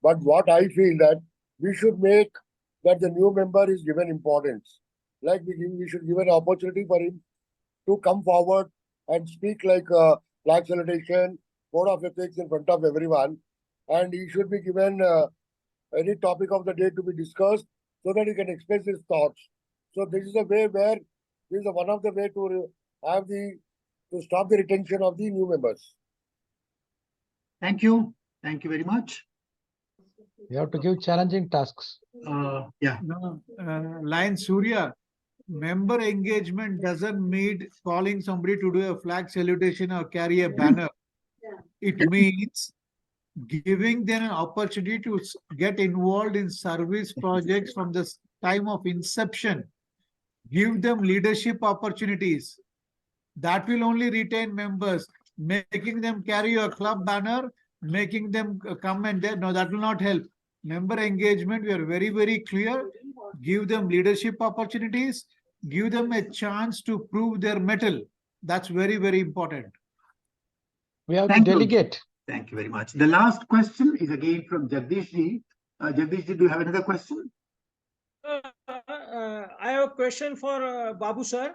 But what I feel that we should make that the new member is given importance. Like we should give an opportunity for him to come forward and speak like flag salutation, code of ethics in front of everyone. And he should be given any topic of the day to be discussed so that he can express his thoughts. So this is a way where this is one of the way to have to stop the retention of the new members. Thank you. Thank you very much. You have to give challenging tasks. Yeah. No, Lion Surya, member engagement doesn't mean calling somebody to do a flag salutation or carry a banner. It means giving them an opportunity to get involved in service projects from the time of inception. Give them leadership opportunities. That will only retain members. Making them carry a club banner, making them come and there, no, that will not help. Member engagement, we are very, very clear. Give them leadership opportunities. Give them a chance to prove their mettle. That's very, very important. We have to delegate. Thank you very much. The last question is again from Jagdish ji. Jagdish ji, do you have another question? I have a question for Babu sir.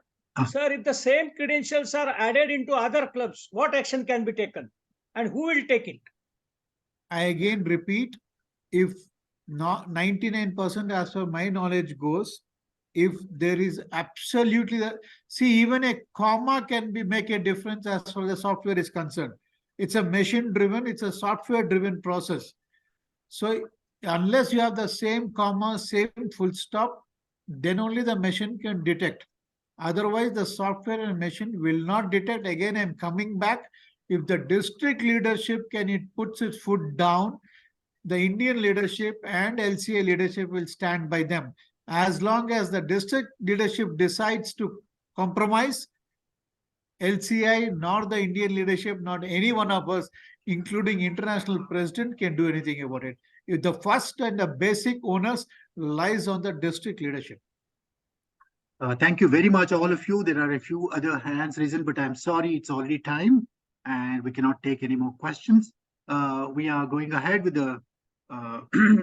Sir, if the same credentials are added into other clubs, what action can be taken and who will take it? I again repeat, if not 99% as per my knowledge goes, if there is absolutely see, even a comma can make a difference as far as the software is concerned. It's a machine driven, it's a software driven process. So unless you have the same comma, same full stop, then only the machine can detect. Otherwise, the software and machine will not detect. Again, I'm coming back. If the district leadership puts its foot down, the Indian leadership and LCA leadership will stand by them. As long as the district leadership decides to compromise, LCI, nor the Indian leadership, not any one of us, including international president, can do anything about it. If the first and the basic onus lies on the district leadership. Thank you very much, all of you. There are a few other hands risen, but I'm sorry, it's already time and we cannot take any more questions. We are going ahead with the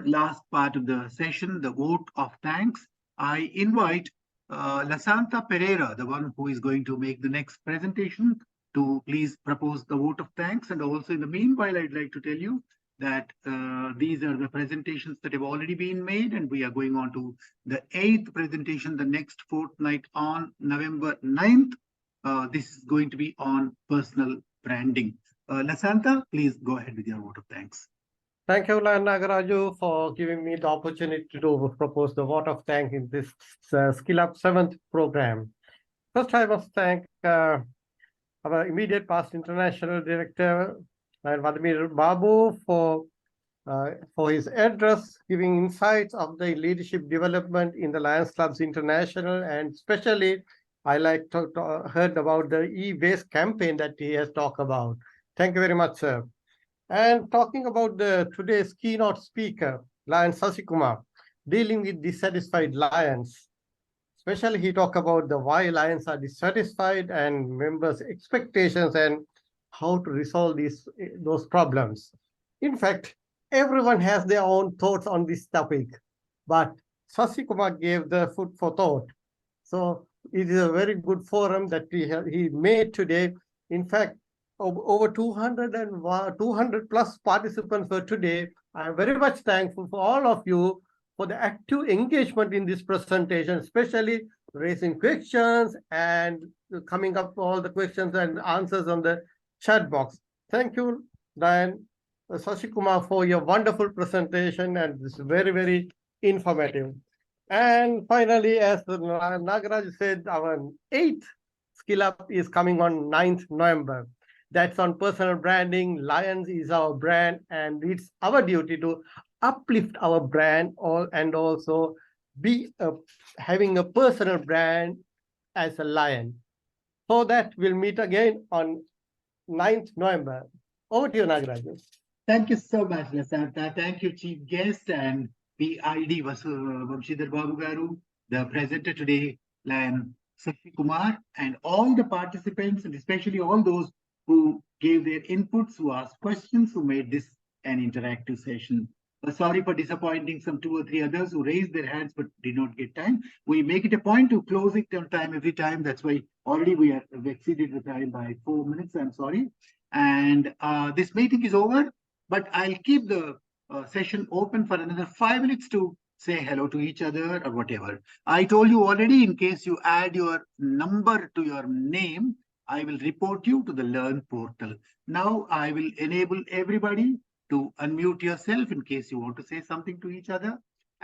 last part of the session, the vote of thanks. I invite Lasanta Pereira, the one who is going to make the next presentation, to please propose the vote of thanks. And also in the meanwhile, I'd like to tell you that these are the presentations that have already been made, and we are going on to the 8th presentation the next fortnight on November 9th. This is going to be on personal branding. Lasanta, please go ahead with your vote of thanks. Thank you, nagaRAJU, for giving me the opportunity to propose the vote of thanks in this SkillUP 7th program. First, I must thank our immediate past international director, Vamsidhar Babu, for his address, giving insights of the leadership development in the Lions Clubs International, and especially I heard about the e-waste campaign that he has talked about. Thank you very much, sir. And talking about today's keynote speaker, Lion Sasikumar, dealing with dissatisfied lions. Especially he talked about the why lions are dissatisfied and members' expectations and how to resolve those problems. In fact, everyone has their own thoughts on this topic, but Sasikumar gave the food for thought. So it is a very good forum that he made today. In fact, over 200 plus participants were today. I am very much thankful for all of you for the active engagement in this presentation, especially raising questions and coming up with all the questions and answers on the chat box. Thank you, Diane, Sasikumar, for your wonderful presentation, and this is very, very informative. And finally, as nagaRAJU said, our 8th SkillUP is coming on 9th November. That's on personal branding. Lions is our brand, and it's our duty to uplift our brand and also be having a personal brand as a lion. So that we'll meet again on 9th November. Over to you, nagaRAJU. Thank you so much, Lasanta. Thank you, Chief Guest and PID Vamsidhar Babu Garu, the presenter today, Lion Sasikumar, and all the participants, and especially all those who gave their inputs, who asked questions, who made this an interactive session. Sorry for disappointing some 2 or 3 others who raised their hands but did not get time. We make it a point to close it on time every time. That's why already we have exceeded the time by 4 minutes. I'm sorry. And this meeting is over, but I'll keep the session open for another 5 minutes to say hello to each other or whatever. I told you already, in case you add your number to your name, I will report you to the Learn portal. Now I will enable everybody to unmute yourself in case you want to say something to each other.